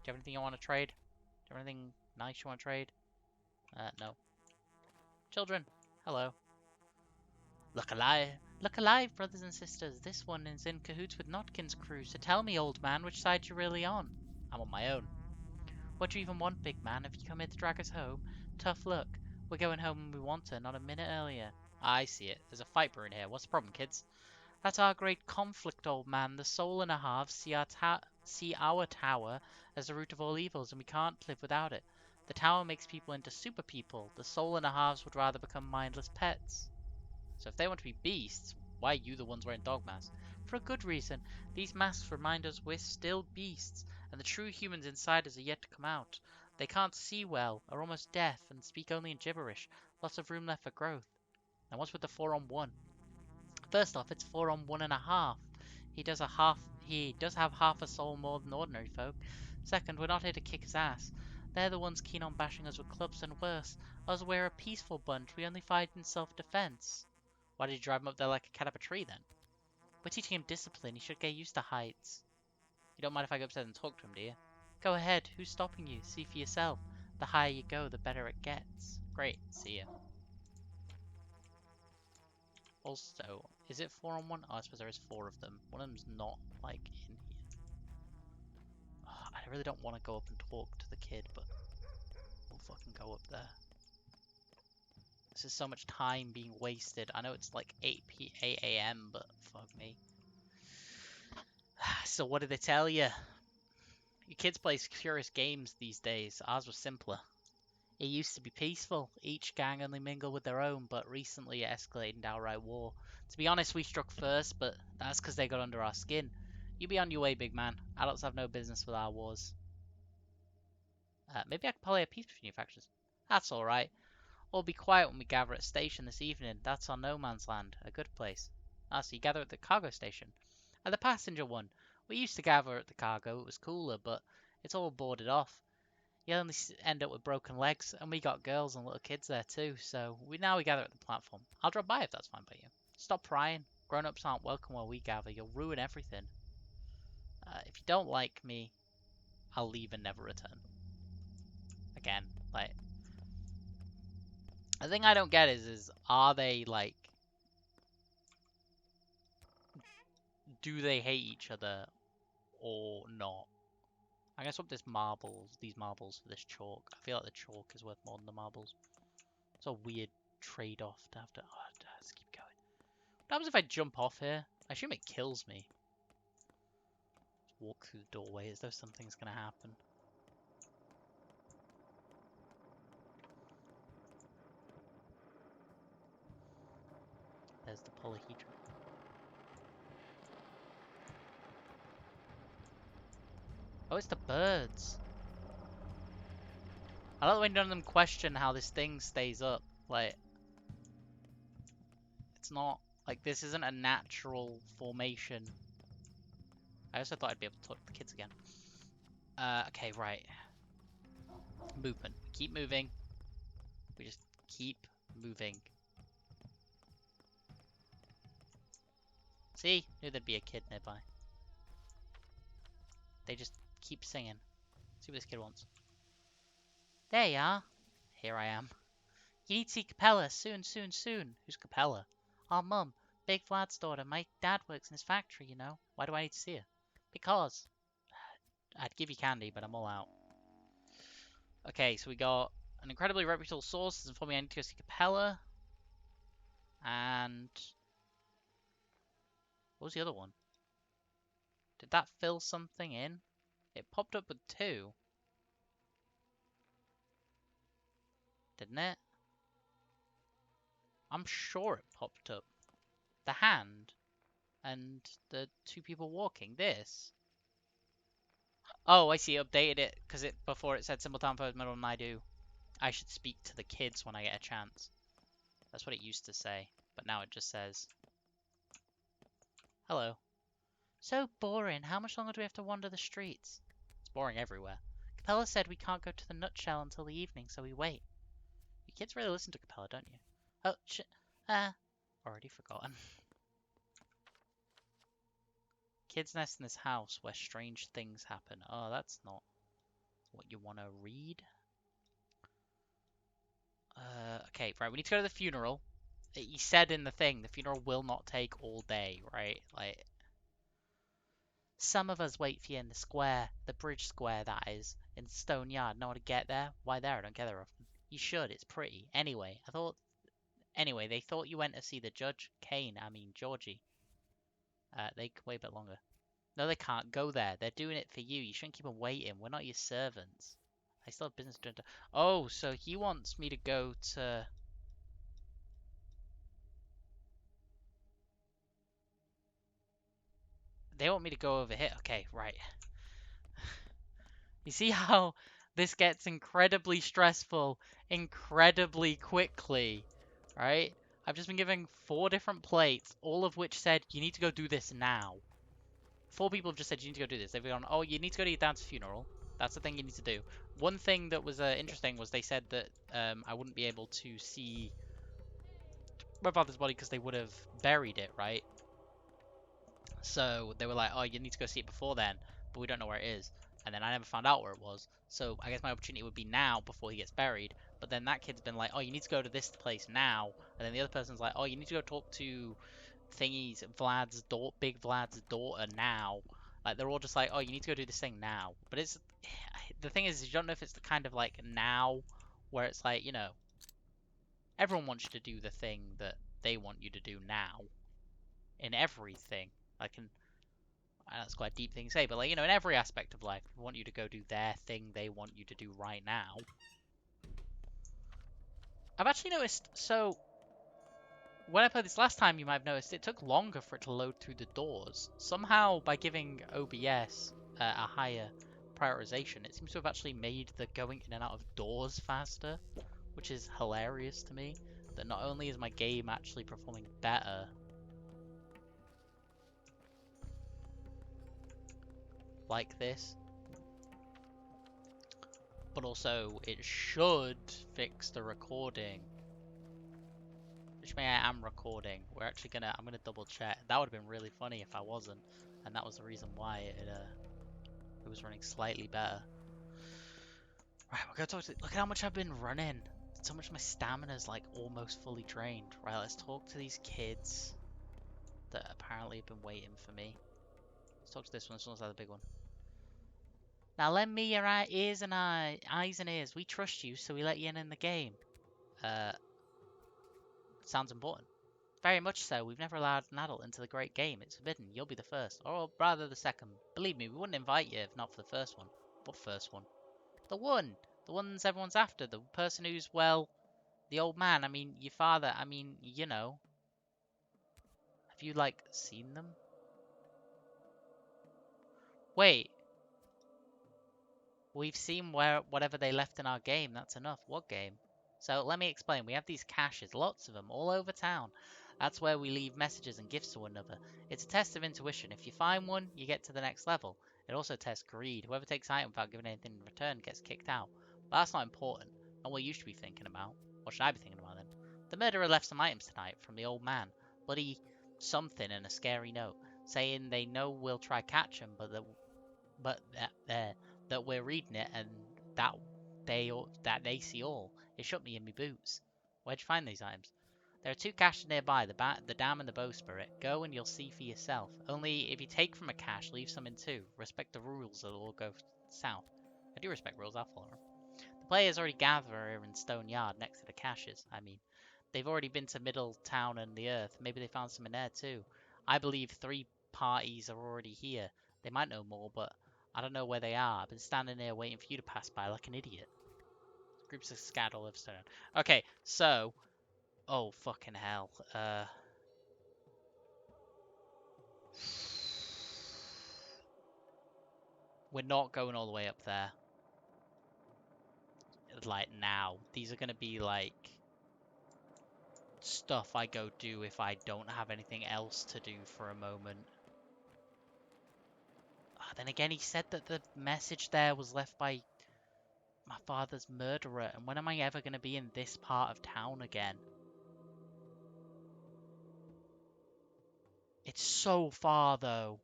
you have anything you want to trade? Do you have anything nice you want to trade? No. Children, hello. Look alive. Look alive, brothers and sisters. This one is in cahoots with Notkin's crew, so tell me, old man, which side you're really on. I'm on my own. What do you even want, big man? Have you come here to drag us home? Tough luck. We're going home when we want to, not a minute earlier. I see it. There's a fight brewing here. What's the problem, kids? That's our great conflict, old man. The soul and a half see our tower as the root of all evils, and we can't live without it. The tower makes people into super people. The soul and a halves would rather become mindless pets. So if they want to be beasts, why are you the ones wearing dog masks? For a good reason. These masks remind us we're still beasts, and the true humans inside us are yet to come out. They can't see well, are almost deaf, and speak only in gibberish. Lots of room left for growth. Now what's with the 4-on-1? First off, it's 4-on-1.5. He does have half a soul more than ordinary folk. Second, we're not here to kick his ass. They're the ones keen on bashing us with clubs, and worse. Us, we're a peaceful bunch. We only fight in self-defense. Why did you drive him up there like a cat up a tree, then? We're teaching him discipline. He should get used to heights. You don't mind if I go upstairs and talk to him, do you? Go ahead. Who's stopping you? See for yourself. The higher you go, the better it gets. Great. See ya. Also, is it 4 on 1? Oh, I suppose there is 4 of them. One of them's not, like, in here. Oh, I really don't want to go up and talk to the kid, but we'll fucking go up there. This is so much time being wasted. I know it's like 8 a.m., but fuck me. So what did they tell you? Your kids play curious games these days. Ours was simpler. It used to be peaceful. Each gang only mingled with their own, but recently it escalated into outright war. To be honest, we struck first, but that's because they got under our skin. You be on your way, big man. Adults have no business with our wars. Maybe I could play a peace between your factions. That's alright. All be quiet when we gather at station this evening. That's our no man's land. A good place. Ah, so you gather at the cargo station. At the passenger one. We used to gather at the cargo. It was cooler, but it's all boarded off. You only end up with broken legs, and we got girls and little kids there too, so we gather at the platform. I'll drop by if that's fine by you. Stop prying. Grown-ups aren't welcome where we gather. You'll ruin everything. If you don't like me, I'll leave and never return. Again, like... The thing I don't get is are they, like... Do they hate each other or not? I'm gonna swap these marbles for this chalk. I feel like the chalk is worth more than the marbles. It's a weird trade-off to have to... Oh, let's keep going. What happens if I jump off here? I assume it kills me. Just walk through the doorway as though something's gonna happen. There's the polyhedron. Oh, it's the birds. I like when none of them question how this thing stays up. Like, it's not, like, this isn't a natural formation. I also thought I'd be able to talk to the kids again. Okay, right. Movement. Keep moving. We just keep moving. See? Knew there'd be a kid nearby. They just keep singing. See what this kid wants. There you are. Here I am. You need to see Capella soon, soon, soon. Who's Capella? Our mum. Big Vlad's daughter. My dad works in his factory, you know. Why do I need to see her? Because. I'd give you candy, but I'm all out. Okay, so we got an incredibly reputable source has informed me I need to go see Capella. And... What was the other one? Did that fill something in? It popped up with 2. Didn't it? I'm sure it popped up. The hand and the 2 people walking. This. Oh, I see. Updated it because before it said simultaneous first middle and I should speak to the kids when I get a chance. That's what it used to say, but now it just says hello. So boring. How much longer do we have to wander the streets? It's boring everywhere. Capella said we can't go to the nutshell until the evening, so we wait. You kids really listen to Capella, don't you? Oh, already forgotten. Kids nest in this house where strange things happen. Oh, that's not what you want to read. Okay, right, we need to go to the funeral. He said in the thing, the funeral will not take all day, right? Like, some of us wait for you in the square, the bridge square, that is, in Stone Yard. Know how to get there? Why there? I don't get there often. You should, it's pretty. Anyway, they thought you went to see the judge. Georgie. They can wait a bit longer. No, they can't. Go there. They're doing it for you. You shouldn't keep them waiting. We're not your servants. I still have business to do. Oh, so he wants me to go to... They want me to go over here. Okay, right. You see how this gets incredibly stressful incredibly quickly, right? I've just been given 4 different plates, all of which said, you need to go do this now. 4 people have just said, you need to go do this. They've gone, oh, you need to go to your dad's funeral. That's the thing you need to do. One thing that was interesting was they said that I wouldn't be able to see my father's body because they would have buried it, right? So they were like, oh, you need to go see it before then. but we don't know where it is. And then I never found out where it was. So I guess my opportunity would be now before he gets buried. But then that kid's been like, oh, you need to go to this place now. And then the other person's like, oh, you need to go talk to thingy's Big Vlad's daughter now. Like they're all just like, oh, you need to go do this thing now. But it's the thing is, you don't know if it's the kind of like now where it's like, you know, everyone wants you to do the thing that they want you to do now in everything. Like in that's quite a deep thing to say, but like, you know, in every aspect of life, they want you to go do their thing they want you to do right now. I've actually noticed, so when I played this last time, you might have noticed it took longer for it to load through the doors. Somehow, by giving OBS a higher prioritization, it seems to have actually made the going in and out of doors faster, which is hilarious to me. That not only is my game actually performing better, like this, but also it should fix the recording. Which may I am recording. I'm gonna double check. That would have been really funny if I wasn't, and that was the reason why it was running slightly better. Right, we're gonna talk to. Look at how much I've been running. So much of my stamina's like almost fully drained. Right, let's talk to these kids that apparently have been waiting for me. Let's talk to this one. This one's like the big one. Now lend me your eyes and ears. We trust you, so we let you in the game. Sounds important. Very much so. We've never allowed an adult into the great game. It's forbidden. You'll be the first, or rather the second. Believe me, we wouldn't invite you if not for the first one. What first one? The one! The ones everyone's after. The person who's, well, the old man. I mean, your father. I mean, you know. Have you, like, seen them? Wait. We've seen whatever they left in our game. That's enough. What game? So let me explain. We have these caches, lots of them, all over town. That's where we leave messages and gifts to one another. It's a test of intuition. If you find one, you get to the next level. It also tests greed. Whoever takes an item without giving anything in return gets kicked out. But that's not important. Not what you should be thinking about. What should I be thinking about then? The murderer left some items tonight from the old man. Bloody something and a scary note, saying they know we'll try catch him, that we're reading it and that they see all. It shut me in me boots. Where'd you find these items? There are two caches nearby, the dam and the bowsprit. Go and you'll see for yourself. Only if you take from a cache, leave some in too. Respect the rules or it'll all go south. I do respect rules, I'll follow them. The players already gather in Stone Yard next to the caches. I mean, they've already been to Middletown and the Earth. Maybe they found some in there too. I believe 3 parties are already here. They might know more, but I don't know where they are. I've been standing here waiting for you to pass by like an idiot. Groups of scattered all over Stone. Okay, so... Oh, fucking hell. We're not going all the way up there. Like, now. These are gonna be, like... stuff I go do if I don't have anything else to do for a moment. Then again, he said that the message there was left by my father's murderer, and when am I ever going to be in this part of town again? It's so far, though.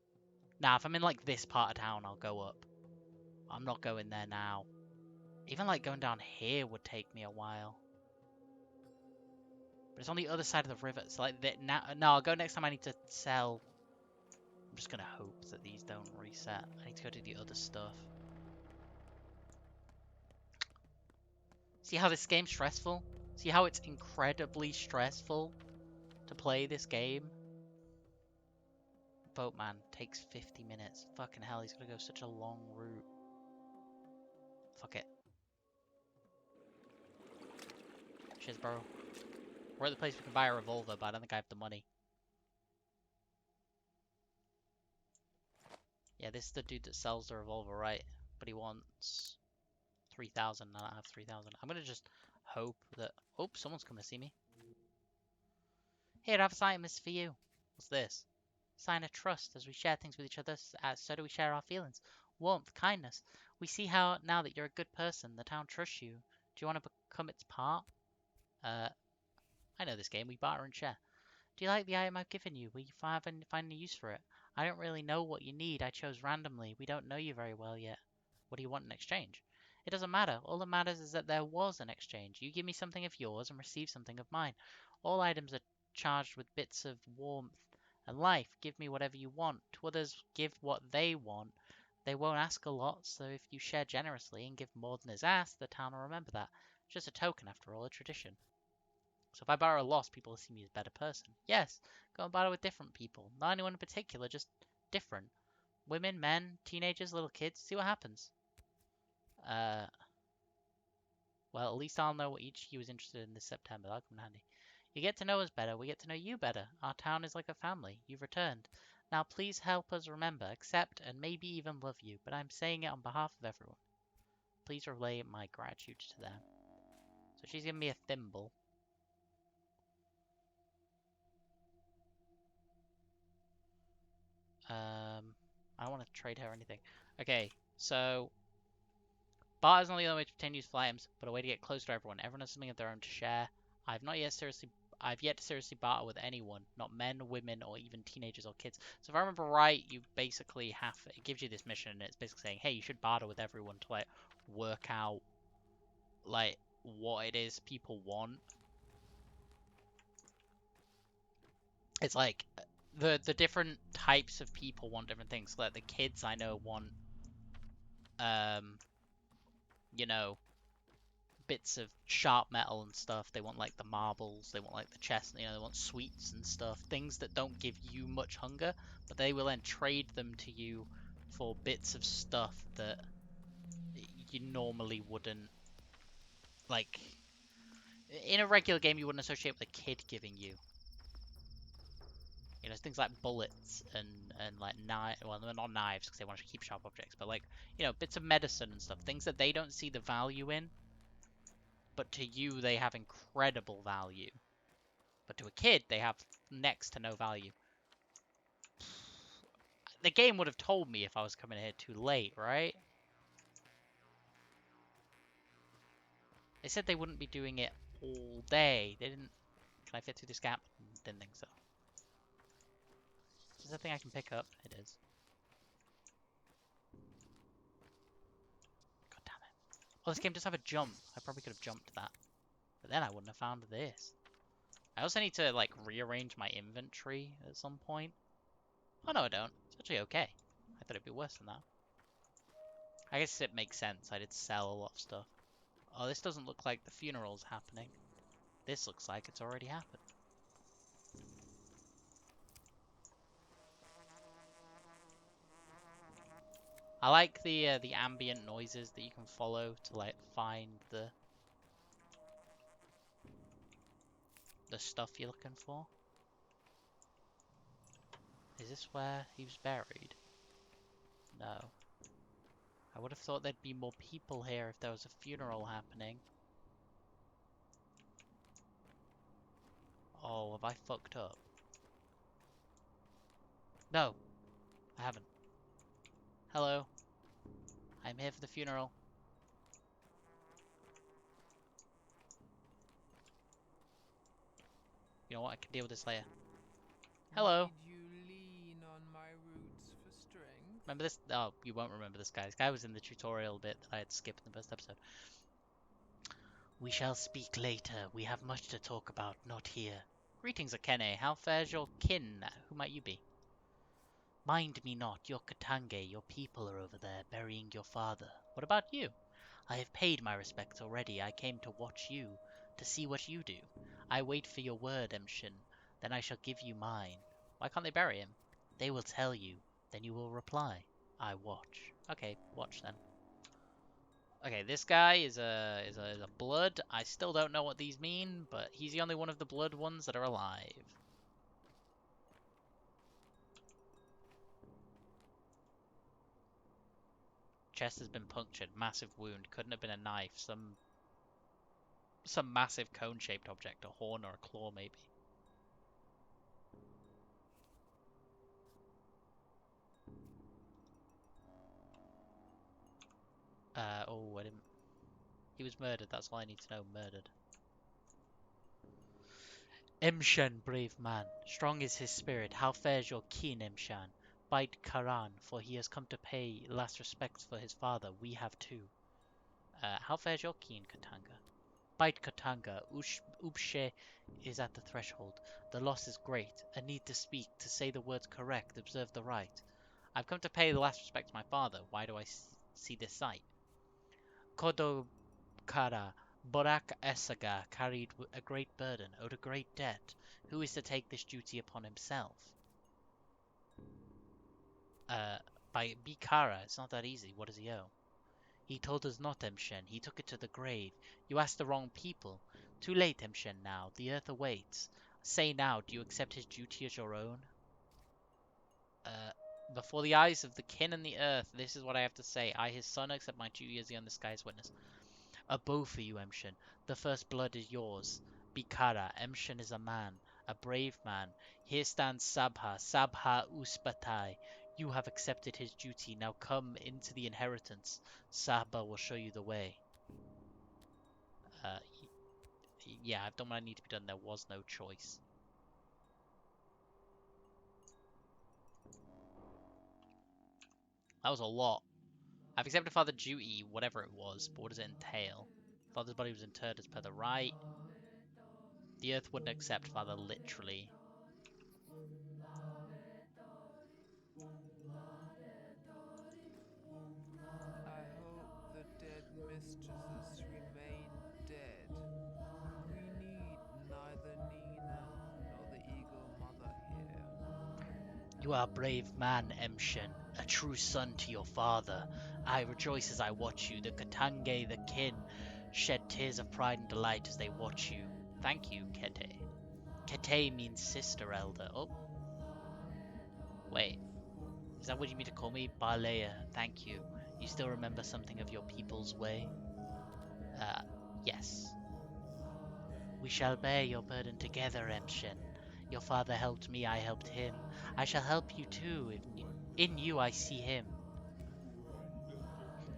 Now, if I'm in, like, this part of town, I'll go up. I'm not going there now. Even, like, going down here would take me a while. But it's on the other side of the river. So, like, now, no, I'll go next time I need to sell. I'm just going to hope that these don't reset. I need to go do the other stuff. See how this game's stressful? See how it's incredibly stressful to play this game? Boatman takes 50 minutes. Fucking hell, he's gonna go such a long route. Fuck it. Cheers, bro. We're at the place we can buy a revolver, but I don't think I have the money. Yeah, this is the dude that sells the revolver, right? But he wants 3,000. I don't have 3,000. I'm gonna just hope that... Oh, someone's coming to see me. Here, I have a sign, this for you. What's this? Sign of trust. As we share things with each other, so do we share our feelings. Warmth, kindness. We see how, now that you're a good person, the town trusts you. Do you want to become its part? I know this game. We barter and share. Do you like the item I've given you? Will you find any use for it? I don't really know what you need. I chose randomly. We don't know you very well yet. What do you want in exchange? It doesn't matter. All that matters is that there was an exchange. You give me something of yours and receive something of mine. All items are charged with bits of warmth and life. Give me whatever you want. To others, give what they want. They won't ask a lot, so if you share generously and give more than is asked, the town will remember that. It's just a token, after all, a tradition. So if I borrow a loss, people will see me as a better person. Yes, go and borrow with different people. Not anyone in particular, just different. Women, men, teenagers, little kids. See what happens. Well, at least I'll know what each of you is interested in this September. That'll come in handy. You get to know us better. We get to know you better. Our town is like a family. You've returned. Now please help us remember, accept, and maybe even love you. But I'm saying it on behalf of everyone. Please relay my gratitude to them. So she's giving me a thimble. I don't want to trade her anything. Okay, so barter is not the only way to obtain useful items, but a way to get close to everyone. Everyone has something of their own to share. I've yet to seriously barter with anyone, not men, women, or even teenagers or kids. So if I remember right, you basically it gives you this mission, and it's basically saying, hey, you should barter with everyone to like work out like what it is people want. It's like the different types of people want different things. Like the kids I know want you know, bits of sharp metal and stuff. They want like the marbles, they want like the chest, you know, they want sweets and stuff. Things that don't give you much hunger, but they will then trade them to you for bits of stuff that you normally wouldn't, like, in a regular game you wouldn't associate with a kid giving you. You know, things like bullets and like knives. Well, they're not knives because they want to keep sharp objects, but like, you know, bits of medicine and stuff. Things that they don't see the value in, but to you they have incredible value. But to a kid, they have next to no value. The game would have told me if I was coming here too late, right? They said they wouldn't be doing it all day. They didn't... Can I fit through this gap? Didn't think so. Is there a thing I can pick up? It is. God damn it. Oh, this game does have a jump. I probably could have jumped that. But then I wouldn't have found this. I also need to, like, rearrange my inventory at some point. Oh, no, I don't. It's actually okay. I thought it'd be worse than that. I guess it makes sense. I did sell a lot of stuff. Oh, this doesn't look like the funeral's happening. This looks like it's already happened. I like the ambient noises that you can follow to like find the stuff you're looking for. Is this where he was buried? No. I would have thought there'd be more people here if there was a funeral happening. Oh, have I fucked up? No, I haven't. Hello. I'm here for the funeral. You know what? I can deal with this later. Hello. Need you lean on my roots for strength? Remember this? Oh, you won't remember this guy. This guy was in the tutorial bit that I had skipped in the first episode. We shall speak later. We have much to talk about, not here. Greetings, Akene. How fares your kin? Who might you be? Mind me not, your Katange, your people are over there, burying your father. What about you? I have paid my respects already. I came to watch you, to see what you do. I wait for your word, Emshin. Then I shall give you mine. Why can't they bury him? They will tell you. Then you will reply. I watch. Okay, watch then. Okay, this guy is a blood. I still don't know what these mean, but he's the only one of the blood ones that are alive. Chest has been punctured. Massive wound. Couldn't have been a knife. Some massive cone-shaped object. A horn or a claw, maybe. Oh, I didn't... He was murdered. That's all I need to know. Murdered. Emshan, brave man. Strong is his spirit. How fares your kin, Emshan? Bite Karan, for he has come to pay last respects for his father. We have too. How fares your keen, Katanga? Bite Katanga, Ubshe is at the threshold. The loss is great. A need to speak, to say the words correct, observe the right. I've come to pay the last respect to my father. Why do I see this sight? Kodo Kara, Borak Esaga carried a great burden, owed a great debt. Who is to take this duty upon himself? By Bikara, it's not that easy. What does he owe? He told us not, Emshen. He took it to the grave. You asked the wrong people. Too late, Emshen, now. The earth awaits. Say now, do you accept his duty as your own? Before the eyes of the kin and the earth, this is what I have to say. I, his son, accept my duty as the undisguised witness. A bow for you, Emshen. The first blood is yours. Bikara, Emshen is a man, a brave man. Here stands Sabha, Sabha Uspatai. You have accepted his duty. Now come into the inheritance. Sabha will show you the way. Uh, yeah, I've done what I need to be done. There was no choice. That was a lot. I've accepted father duty, whatever it was, but what does it entail? Father's body was interred as per the right. The earth wouldn't accept father literally. I hope the dead mistresses remain dead. We need neither Nina nor the Eagle Mother here. You are a brave man, Emshen, a true son to your father. I rejoice as I watch you. The Katange, the kin, shed tears of pride and delight as they watch you. Thank you, Kete. Kete means sister, elder. Oh, wait. Is that what you mean to call me? Balea, thank you. You still remember something of your people's way? Uh, yes. We shall bear your burden together, Emshen. Your father helped me, I helped him. I shall help you too, if in you I see him.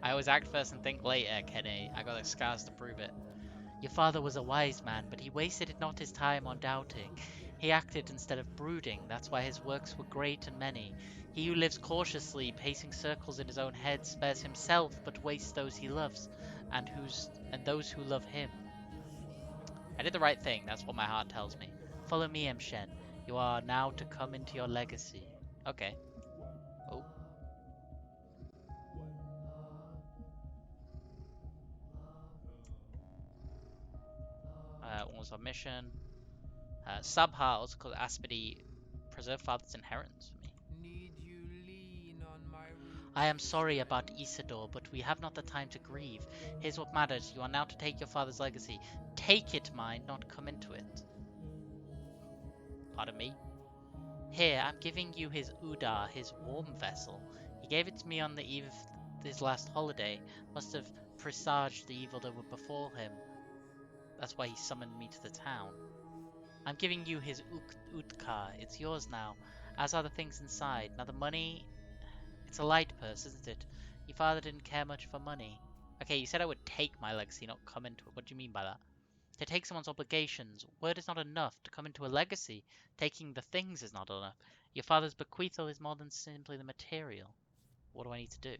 I always act first and think later, Kenny. I got the scars to prove it. Your father was a wise man, but he wasted not his time on doubting. He acted instead of brooding. That's why his works were great and many. He who lives cautiously, pacing circles in his own head, spares himself, but wastes those he loves, and those who love him. I did the right thing. That's what my heart tells me. Follow me, Emshen. You are now to come into your legacy. Okay. Oh. What was our mission? Subha, also called Aspidi, preserve father's inheritance for me. Need you lean on my roots I am for sorry about strength? Isidore, but we have not the time to grieve. Here's what matters. You are now to take your father's legacy. Take it, mind, not come into it. Pardon me? Here, I'm giving you his Udar, his warm vessel. He gave it to me on the eve of his last holiday. Must have presaged the evil that would befall him. That's why he summoned me to the town. I'm giving you his Utkar. It's yours now, as are the things inside. Now the money, it's a light purse, isn't it? Your father didn't care much for money. Okay, you said I would take my legacy, not come into it. What do you mean by that? To take someone's obligations, word is not enough. To come into a legacy, taking the things is not enough. Your father's bequeathal is more than simply the material. What do I need to do?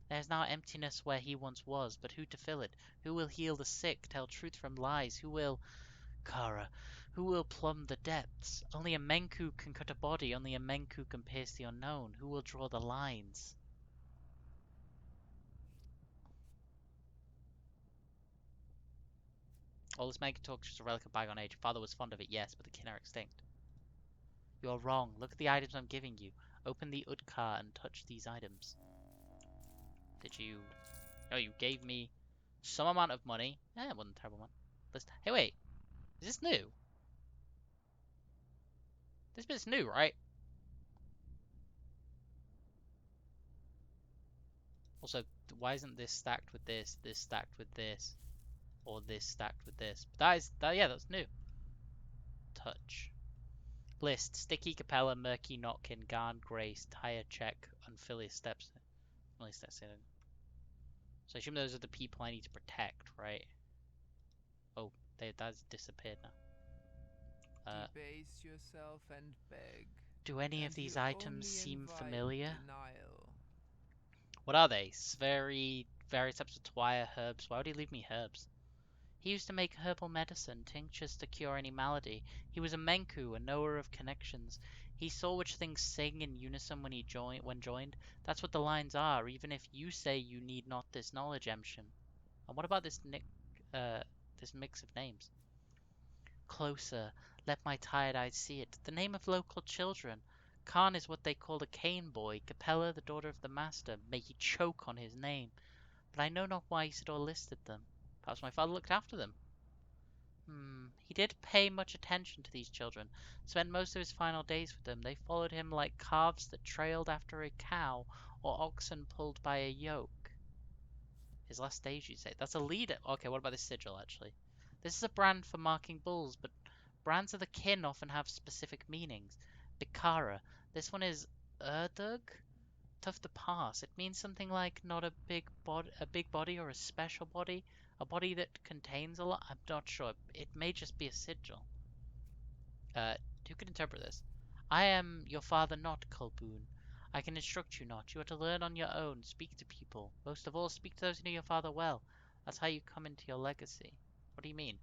There is now emptiness where he once was, but who to fill it? Who will heal the sick, tell truth from lies? Who will... Kara, who will plumb the depths? Only a Menku can cut a body, only a Menku can pierce the unknown. Who will draw the lines? All this Menku talk is just a relic of bygone age. Father was fond of it, yes, but the kin are extinct. You are wrong. Look at the items I'm giving you. Open the Udkar and touch these items. Did you... Oh, you gave me some amount of money. Eh, it wasn't a terrible one. Hey, wait. Is this new? This bit's new, right? Also, why isn't this stacked with this stacked with this, or this stacked with this? But yeah, that's new. Touch. List. Sticky, Capella, Murky, Notkin, Garn, Grace, Tire, Check, Unfilious Steps. At least that's it. So I assume those are the people I need to protect, right? Oh, that's disappeared now. Debase yourself and beg. Do any of and these you items only seem invite familiar? denial. What are they? Various types of twire herbs. Why would he leave me herbs? He used to make herbal medicine, tinctures to cure any malady. He was a Menku, a knower of connections. He saw which things sing in unison when joined. That's what the lines are, even if you say you need not this knowledge, Emshin. And what about this mix of names? Closer, let my tired eyes see it. The name of local children. Khan is what they called a cane boy. Capella, the daughter of the master. May he choke on his name. But I know not why Isidore listed them. Perhaps my father looked after them. He did pay much attention to these children, spent most of his final days with them. They followed him like calves that trailed after a cow, or oxen pulled by a yoke. His last days, you say? That's a leader. Okay, what about this sigil, actually? This is a brand for marking bulls, but brands of the kin often have specific meanings. Bikara. This one is Erdug? Tough to pass. It means something like not a big body or a special body, a body that contains a lot. I'm not sure. It may just be a sigil. Who could interpret this? I am your father not, Kulboon. I can instruct you not. You are to learn on your own, speak to people. Most of all, speak to those who know your father well. That's how you come into your legacy. What do you mean?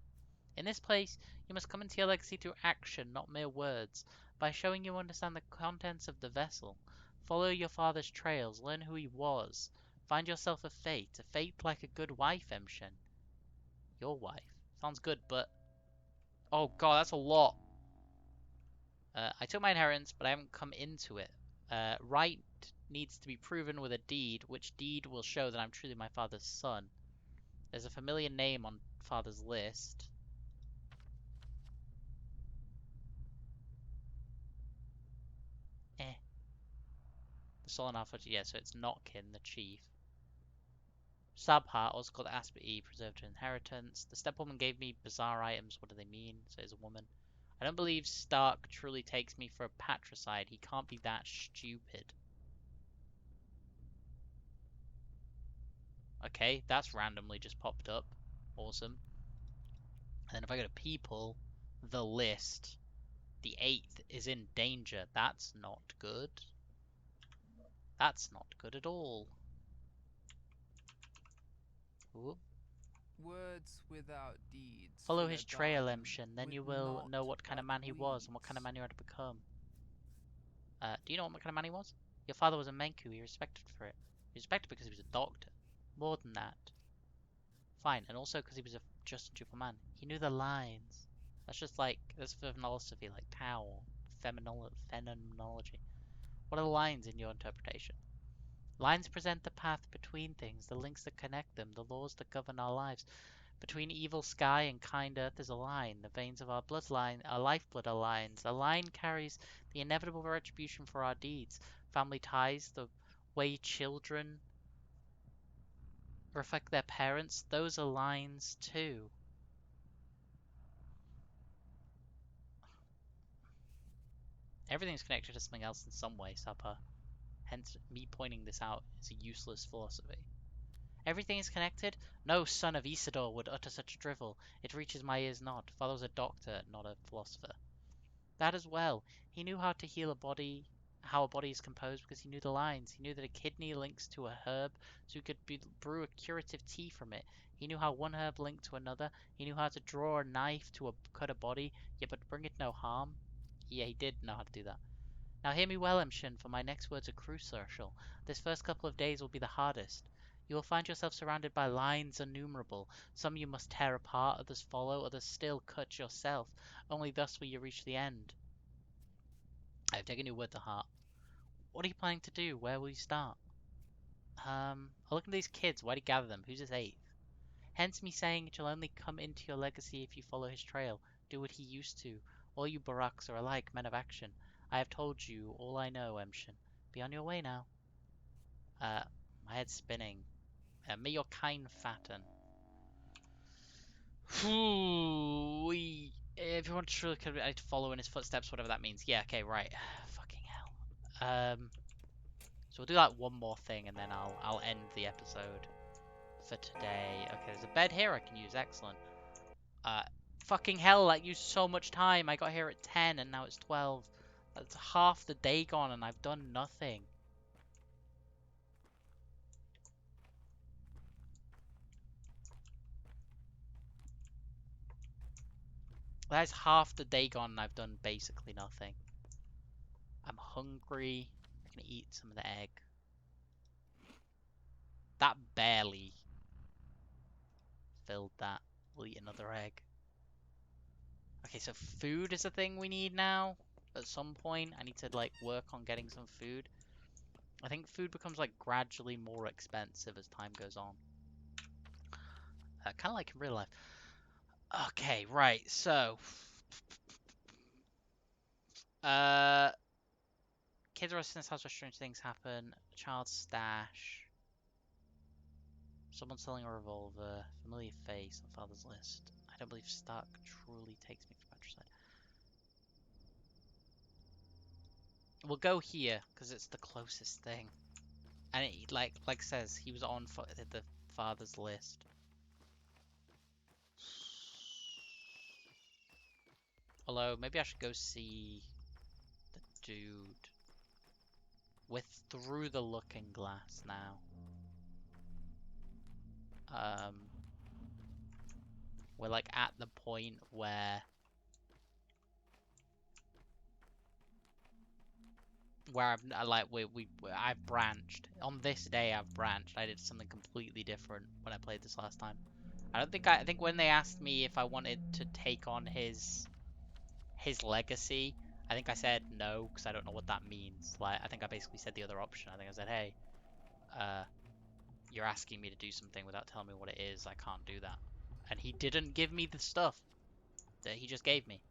In this place, you must come into your legacy through action, not mere words. By showing you understand the contents of the vessel. Follow your father's trails, learn who he was. Find yourself a fate like a good wife, Emshen. Your wife. Sounds good, but... Oh god, that's a lot. I took my inheritance, but I haven't come into it. Right needs to be proven with a deed, which deed will show that I'm truly my father's son. There's a familiar name on father's list. The Solon Alpha, yeah, so it's Notkin, the chief. Sabha, also called Asper preserved her inheritance. The stepwoman gave me bizarre items. What do they mean? So it's a woman. I don't believe Stark truly takes me for a patricide. He can't be that stupid. Okay, that's randomly just popped up. Awesome. And then if I go to people, the list, the 8th is in danger. That's not good. That's not good at all. Ooh. Words without deeds Follow fill a his trail, garden Emshin, then with you will naught know what kind but of man he was and what kind of weeds. man you are to become. Do you know what kind of man he was? Your father was a Menku. He respected for it. He respected because he was a doctor. More than that. Fine, and also because he was a just and truthful man. He knew the lines. That's philosophy, like Tao, or phenomenology. What are the lines in your interpretation? Lines present the path between things, the links that connect them, the laws that govern our lives. Between evil sky and kind earth is a line. The veins of our bloodline, our lifeblood are lines. A line carries the inevitable retribution for our deeds. Family ties, the way children reflect their parents, those are lines too. Everything's connected to something else in some way, Supper. Hence, me pointing this out is a useless philosophy. Everything is connected? No son of Isidore would utter such drivel. It reaches my ears not. Father was a doctor, not a philosopher. That as well. He knew how to heal a body, how a body is composed because he knew the lines. He knew that a kidney links to a herb, so he could brew a curative tea from it. He knew how one herb linked to another. He knew how to draw a knife to cut a body, yet but bring it no harm. Yeah, he did know how to do that. Now hear me well, Emshin, for my next words are crucial. This first couple of days will be the hardest. You will find yourself surrounded by lines innumerable. Some you must tear apart, others follow, others still cut yourself. Only thus will you reach the end. I have taken your word to heart. What are you planning to do? Where will you start? Look at these kids. Why do you gather them? Who's his 8th? Hence me saying it will only come into your legacy if you follow his trail. Do what he used to. All you Baraks are alike, men of action. I have told you all I know, Emshin. Be on your way now. My head's spinning. May your kind fatten. If you want to truly follow in his footsteps, whatever that means. Yeah, okay, right. Fucking hell. So we'll do like one more thing and then I'll end the episode for today. Okay, there's a bed here I can use. Excellent. Fucking hell, that used so much time. I got here at 10 and now it's 12. That's half the day gone and I've done nothing. That's half the day gone and I've done basically nothing. I'm hungry. I'm gonna eat some of the egg. That barely filled that. We'll eat another egg. Okay, so food is a thing we need now. At some point, I need to like work on getting some food. I think food becomes like gradually more expensive as time goes on. Kind of like in real life. Okay, right. So, kids arrested in this house where strange things happen. Child's stash. Someone selling a revolver. Familiar face on father's list. I don't believe Stark truly takes me from countryside. We'll go here because it's the closest thing. And it, like says, he was on the father's list. Although, maybe I should go see the dude with through the looking glass now. We're like at the point where I've branched. On this day I've branched. I did something completely different when I played this last time. I think when they asked me if I wanted to take on his legacy, I think I said no because I don't know what that means. Like I think I basically said the other option. I think I said, "Hey, you're asking me to do something without telling me what it is. I can't do that." And he didn't give me the stuff that he just gave me.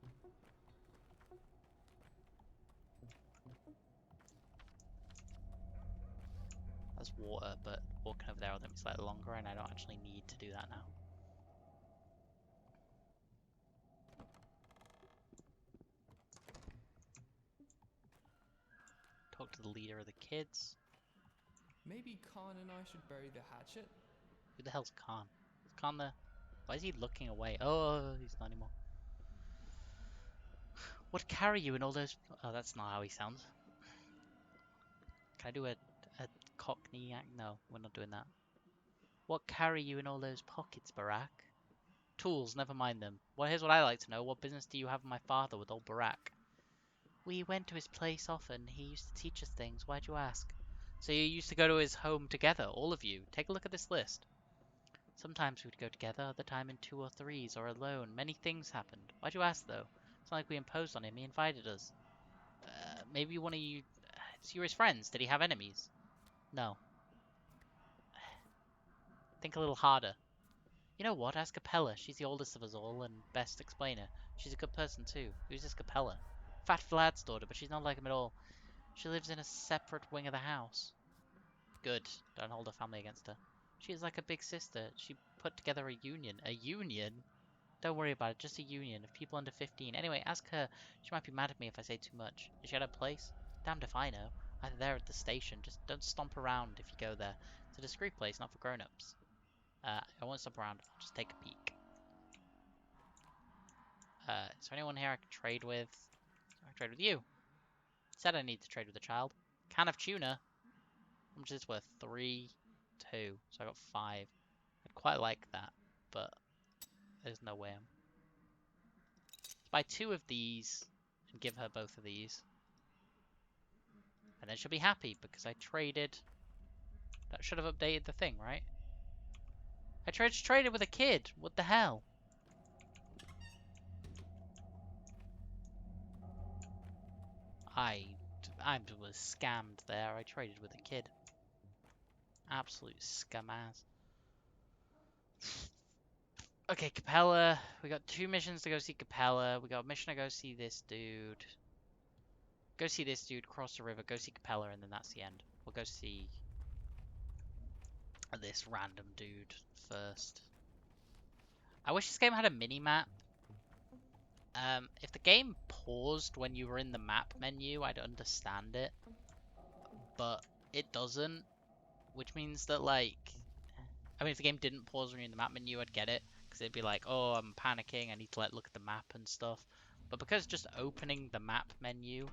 That's water, but walking over there will take me slightly longer, and I don't actually need to do that now. Talk to the leader of the kids. Maybe Khan and I should bury the hatchet? Who the hell's Khan? Is Khan there? Why is he looking away? Oh, he's not anymore. What carry you in all those... Oh, that's not how he sounds. Can I do a Cockney act? No, we're not doing that. What carry you in all those pockets, Barack? Tools, never mind them. Well, here's what I like to know. What business do you have with my father with old Barack? We went to his place often. He used to teach us things. Why'd you ask? So you used to go to his home together, all of you. Take a look at this list. Sometimes we'd go together, other time in 2 or 3s, or alone. Many things happened. Why'd you ask, though? It's not like we imposed on him. He invited us. Maybe one of you... So you were his friends. Did he have enemies? No. Think a little harder. You know what? Ask Capella. She's the oldest of us all and best explainer. She's a good person, too. Who's this Capella? Fat Vlad's daughter, but she's not like him at all. She lives in a separate wing of the house. Good. Don't hold her family against her. She is like a big sister. She put together a union. A union? Don't worry about it. Just a union of people under 15. Anyway, ask her. She might be mad at me if I say too much. Is she at her place? Damned if I know. Either there or at the station. Just don't stomp around if you go there. It's a discreet place, not for grown-ups. I won't stomp around. I'll just take a peek. Is there anyone here I can trade with? I can trade with you. Said I need to trade with a child. Can of tuna. How much is this worth? 3, 2. So I got 5. I'd quite like that, but there's no way I'm... Let's buy 2 of these and give her both of these. And then she'll be happy because I traded... That should have updated the thing, right? I traded with a kid. What the hell? I was scammed there. I traded with a kid. Absolute scum-ass. Okay, Capella. We got 2 missions to go see Capella. We got a mission to go see this dude. Go see this dude, cross the river, go see Capella, and then that's the end. We'll go see this random dude first. I wish this game had a mini-map. If the game paused when you were in the map menu, I'd understand it. But it doesn't, which means that, like... I mean, if the game didn't pause when you're in the map menu, I'd get it. Because it'd be like, oh, I'm panicking, I need to, like, look at the map and stuff. But because just opening the map menu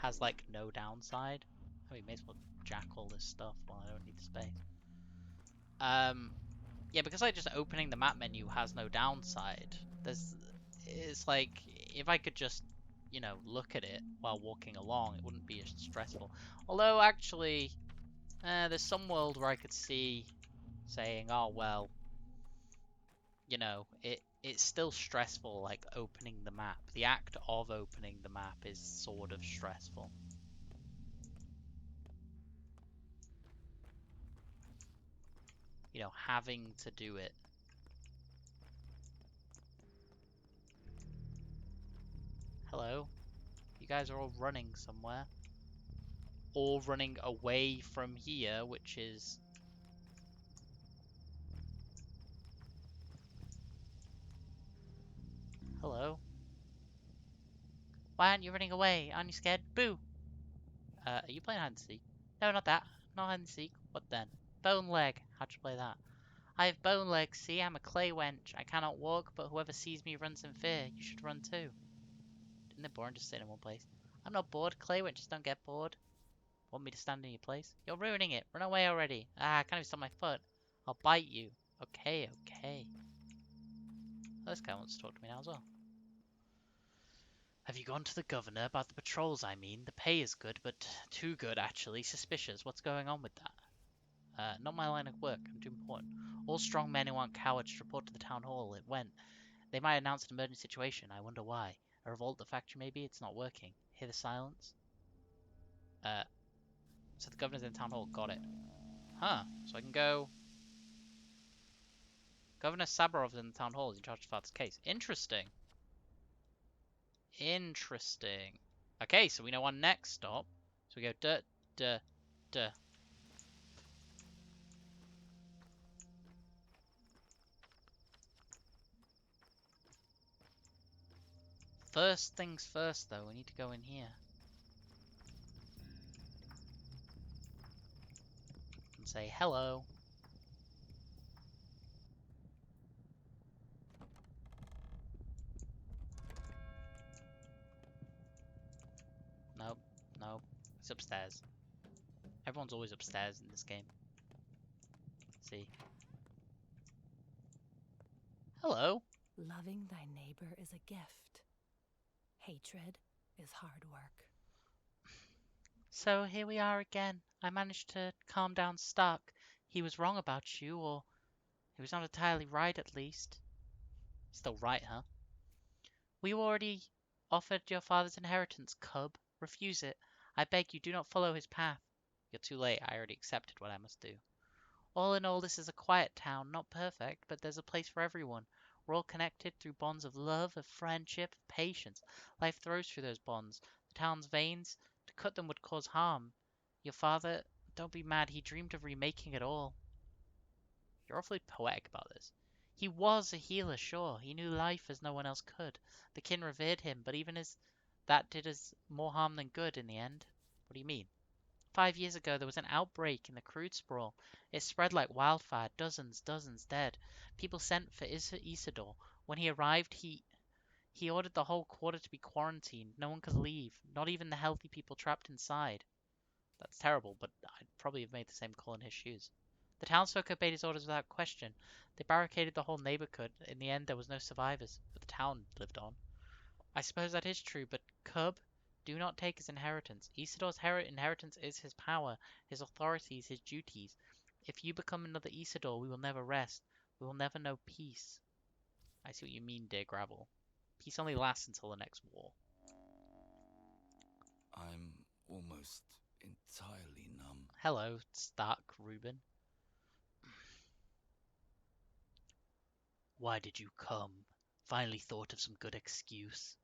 has like no downside. I mean, may as well jack all this stuff while I don't need the space. Yeah, because like just opening the map menu has no downside. It's like if I could just, you know, look at it while walking along, it wouldn't be as stressful. Although actually, there's some world where I could see saying, oh well, you know, it's still stressful, like opening the map. The act of opening the map is sort of stressful. You know, having to do it. Hello? You guys are all running somewhere. All running away from here, which is... Hello? Why aren't you running away? Aren't you scared? Boo! Are you playing hide and seek? No, not that. Not hide and seek. What then? Bone leg. How'd you play that? I have bone legs, see? I'm a clay wench. I cannot walk, but whoever sees me runs in fear. You should run too. Isn't it boring just sitting in one place? I'm not bored. Clay wenches don't get bored. Want me to stand in your place? You're ruining it. Run away already. Ah, I can't even stop my foot. I'll bite you. Okay, okay. Oh, this guy wants to talk to me now as well. Have you gone to the governor about the patrols, I mean? The pay is good, but too good, actually. Suspicious. What's going on with that? Not my line of work. I'm too important. All strong men who aren't cowards should report to the town hall. It went. They might announce an emergency situation. I wonder why. A revolt at the factory, maybe? It's not working. Hear the silence? So the governor's in town hall. Got it. Huh. So I can go... Governor Sabarov's in the town hall. He's in charge of Father's case. Interesting. Interesting. Okay, so we know our next stop. So we go duh, duh, duh. First things first, though. We need to go in here. And say hello. Nope. Nope. It's upstairs. Everyone's always upstairs in this game. Let's see. Hello. Loving thy neighbor is a gift. Hatred is hard work. So here we are again. I managed to calm down Stark. He was wrong about you, or he was not entirely right at least. Still right, huh? We already offered your father's inheritance, cub. Refuse it. I beg you, do not follow his path. You're too late. I already accepted what I must do. All in all, this is a quiet town. Not perfect, but there's a place for everyone. We're all connected through bonds of love, of friendship, of patience. Life throws through those bonds. The town's veins, to cut them would cause harm. Your father, don't be mad, he dreamed of remaking it all. You're awfully poetic about this. He was a healer, sure. He knew life as no one else could. The kin revered him, but even as that did us more harm than good in the end. What do you mean? 5 years ago, there was an outbreak in the crude sprawl. It spread like wildfire, dozens dead. People sent for Isidore. When he arrived, he ordered the whole quarter to be quarantined. No one could leave, not even the healthy people trapped inside. That's terrible, but I'd probably have made the same call in his shoes. The townsfolk obeyed his orders without question. They barricaded the whole neighborhood. In the end, there was no survivors, but the town lived on. I suppose that is true, but cub, do not take his inheritance. Isidore's inheritance is his power, his authorities, his duties. If you become another Isidore, we will never rest. We will never know peace. I see what you mean, dear Gravel. Peace only lasts until the next war. I'm almost entirely numb. Hello, Stark Reuben. Why did you come? Finally thought of some good excuse.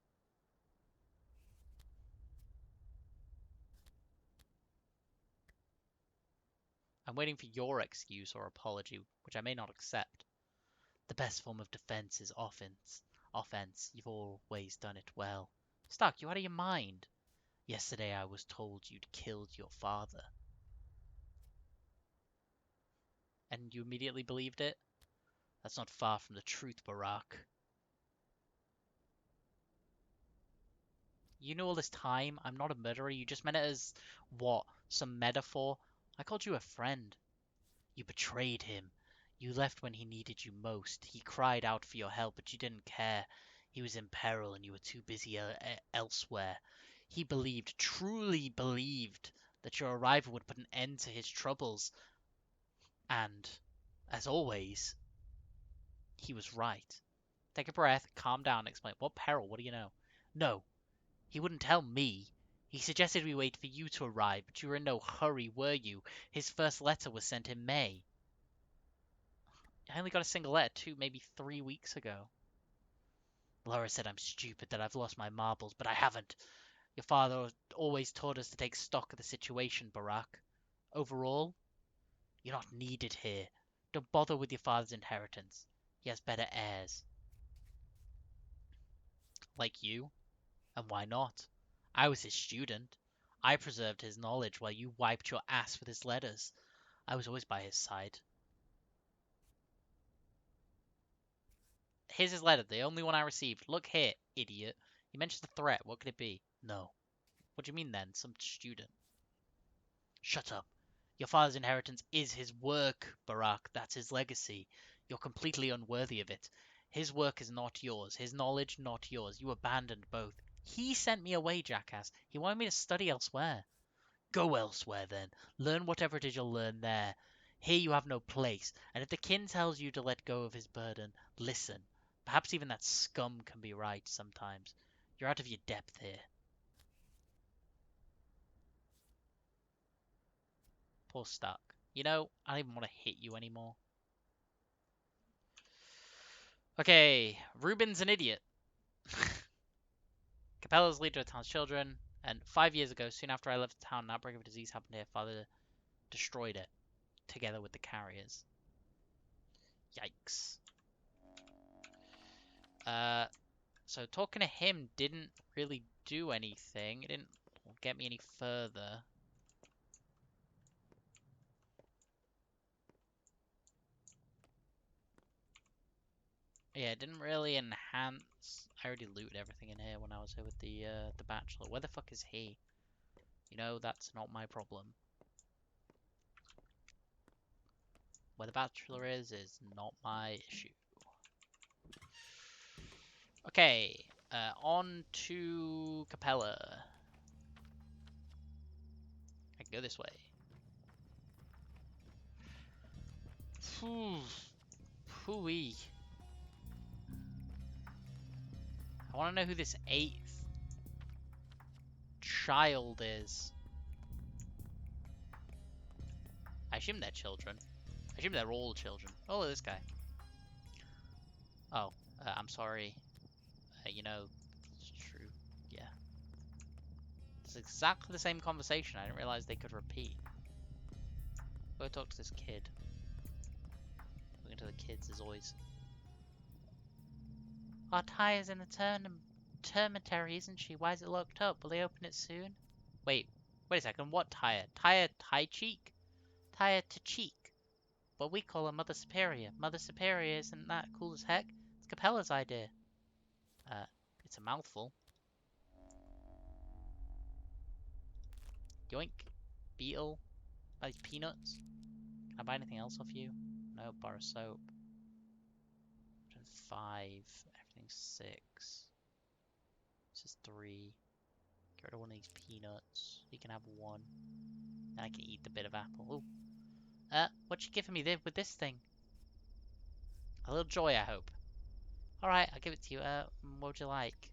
I'm waiting for your excuse or apology, which I may not accept. The best form of defense is offense. Offense, you've always done it well. Stark, you out of your mind? Yesterday I was told you'd killed your father. And you immediately believed it? That's not far from the truth, Barack. You knew all this time. I'm not a murderer. You just meant it as, what, some metaphor? I called you a friend. You betrayed him. You left when he needed you most. He cried out for your help, but you didn't care. He was in peril and you were too busy elsewhere. He believed, truly believed, that your arrival would put an end to his troubles. And, as always, he was right. Take a breath, calm down, explain. What peril? What do you know? No, he wouldn't tell me. He suggested we wait for you to arrive, but you were in no hurry, were you? His first letter was sent in May. I only got a single letter maybe 3 weeks ago. Laura said I'm stupid, that I've lost my marbles, but I haven't. Your father always taught us to take stock of the situation, Barack. Overall, you're not needed here. Don't bother with your father's inheritance. He has better heirs. Like you? And why not? I was his student. I preserved his knowledge while you wiped your ass with his letters. I was always by his side. Here's his letter, the only one I received. Look here, idiot. You mentioned the threat. What could it be? No. What do you mean then? Some student. Shut up. Your father's inheritance is his work, Barack. That's his legacy. You're completely unworthy of it. His work is not yours. His knowledge, not yours. You abandoned both. He sent me away, jackass. He wanted me to study elsewhere. Go elsewhere, then. Learn whatever it is you'll learn there. Here you have no place, and if the kin tells you to let go of his burden, listen. Perhaps even that scum can be right sometimes. You're out of your depth here. Poor Stuck. You know, I don't even want to hit you anymore. Okay, Ruben's an idiot. Capella's leader of the town's children, and 5 years ago, soon after I left the town, an outbreak of disease happened here. Father destroyed it, together with the carriers. Yikes. So talking to him didn't really do anything. It didn't get me any further. Yeah, it didn't really enhance. I already looted everything in here when I was here with the bachelor. Where the fuck is he? You know, that's not my problem. Where the bachelor is not my issue. Okay, on to Capella. I can go this way. Phooey. I want to know who this 8th child is. I assume they're children. I assume they're all children. Oh, look at this guy. Oh, I'm sorry. You know, it's true. Yeah. It's exactly the same conversation. I didn't realize they could repeat. Go talk to this kid. Talking to the kids is always... Our tire's in the termitary, isn't she? Why is it locked up? Will they open it soon? Wait a second. What tire? Tire cheek? Tire to cheek. But we call her Mother Superior. Mother Superior, isn't that cool as heck? It's Capella's idea. It's a mouthful. Yoink. Beetle. Buy these peanuts. Can I buy anything else off you? No, bar of soap. 5. Everything's 6. This is 3. Get rid of one of these peanuts. You can have 1. And I can eat the bit of apple. Ooh. What you giving me with this thing? A little joy, I hope. Alright, I'll give it to you. What would you like?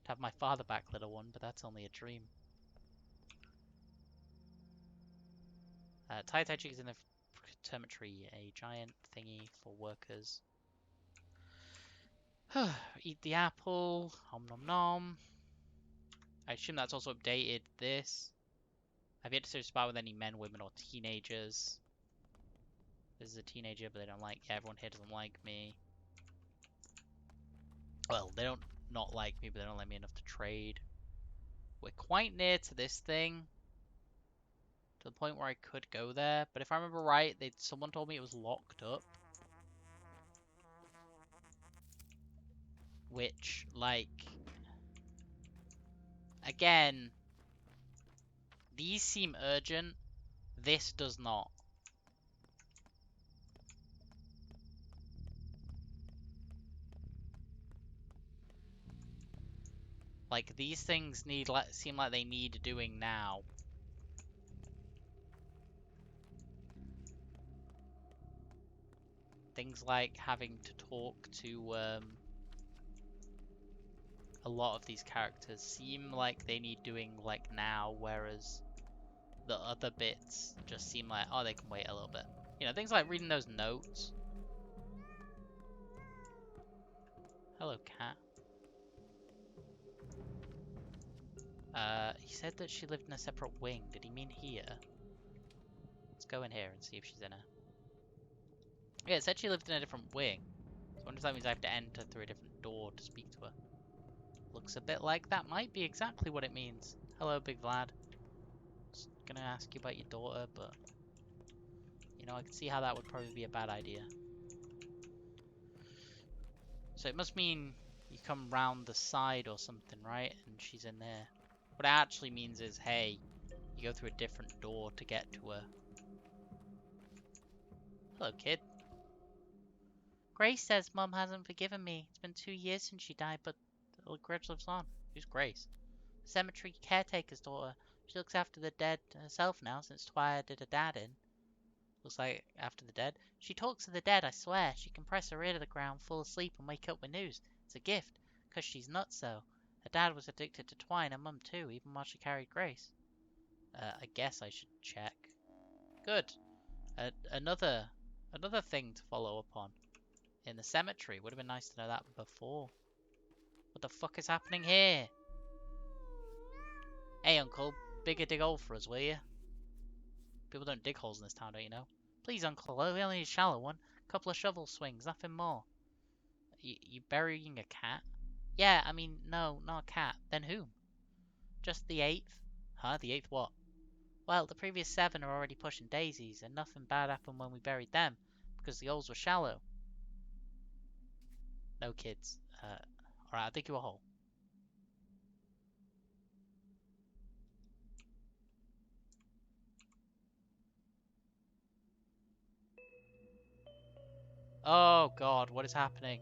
To have my father back, little one, but that's only a dream. Tai Chick is in the termitry, a giant thingy for workers. Eat the apple. Om nom nom. I assume that's also updated this. I've yet to spar with any men, women, or teenagers. This is a teenager, but they don't like... Yeah, everyone here doesn't like me. Well, they don't not like me, but they don't like me enough to trade. We're quite near to this thing. To the point where I could go there. But if I remember right, someone told me it was locked up. Which, like... Again, these seem urgent. This does not. Like, these things seem like they need doing now. Things like having to talk to a lot of these characters seem like they need doing like now, whereas the other bits just seem like, oh, they can wait a little bit. You know, things like reading those notes. Hello, cat. He said that she lived in a separate wing. Did he mean here? Let's go in here and see if she's in a... Yeah, it said she lived in a different wing. So I wonder if that means I have to enter through a different door to speak to her. Looks a bit like that might be exactly what it means. Hello, Big Vlad. Just gonna ask you about your daughter, but... You know, I can see how that would probably be a bad idea. So it must mean you come round the side or something, right? And she's in there. What it actually means is, hey, you go through a different door to get to her. Hello, kid. Grace says Mum hasn't forgiven me. It's been 2 years since she died, but the grudge lives on. Who's Grace? Cemetery caretaker's daughter. She looks after the dead herself now, since Twilight did her dad in. Looks like after the dead. She talks to the dead, I swear. She can press her ear to the ground, fall asleep, and wake up with news. It's a gift, 'cause she's nuts so. Her dad was addicted to twine, and Mum too, even while she carried Grace. I guess I should check. Good. Another thing to follow up on. In the cemetery. Would have been nice to know that before. What the fuck is happening here? Hey, Uncle. Bigger dig hole for us, will you? People don't dig holes in this town, don't you know? Please, Uncle. We only need a shallow one. Couple of shovel swings, nothing more. You burying a cat? Yeah, I mean, no, not a cat. Then whom? Just the 8th. Huh? The 8th what? Well, the previous 7 are already pushing daisies, and nothing bad happened when we buried them, because the holes were shallow. No, kids. Alright, I'll dig you a hole. Oh god, what is happening?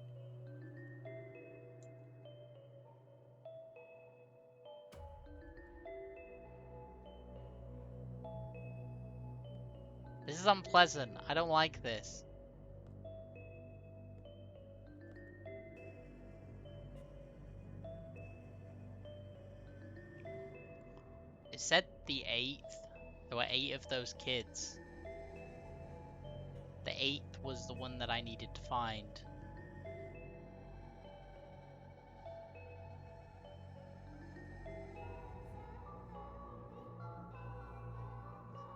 This is unpleasant. I don't like this. It said the 8th. There were 8 of those kids. The 8th was the one that I needed to find.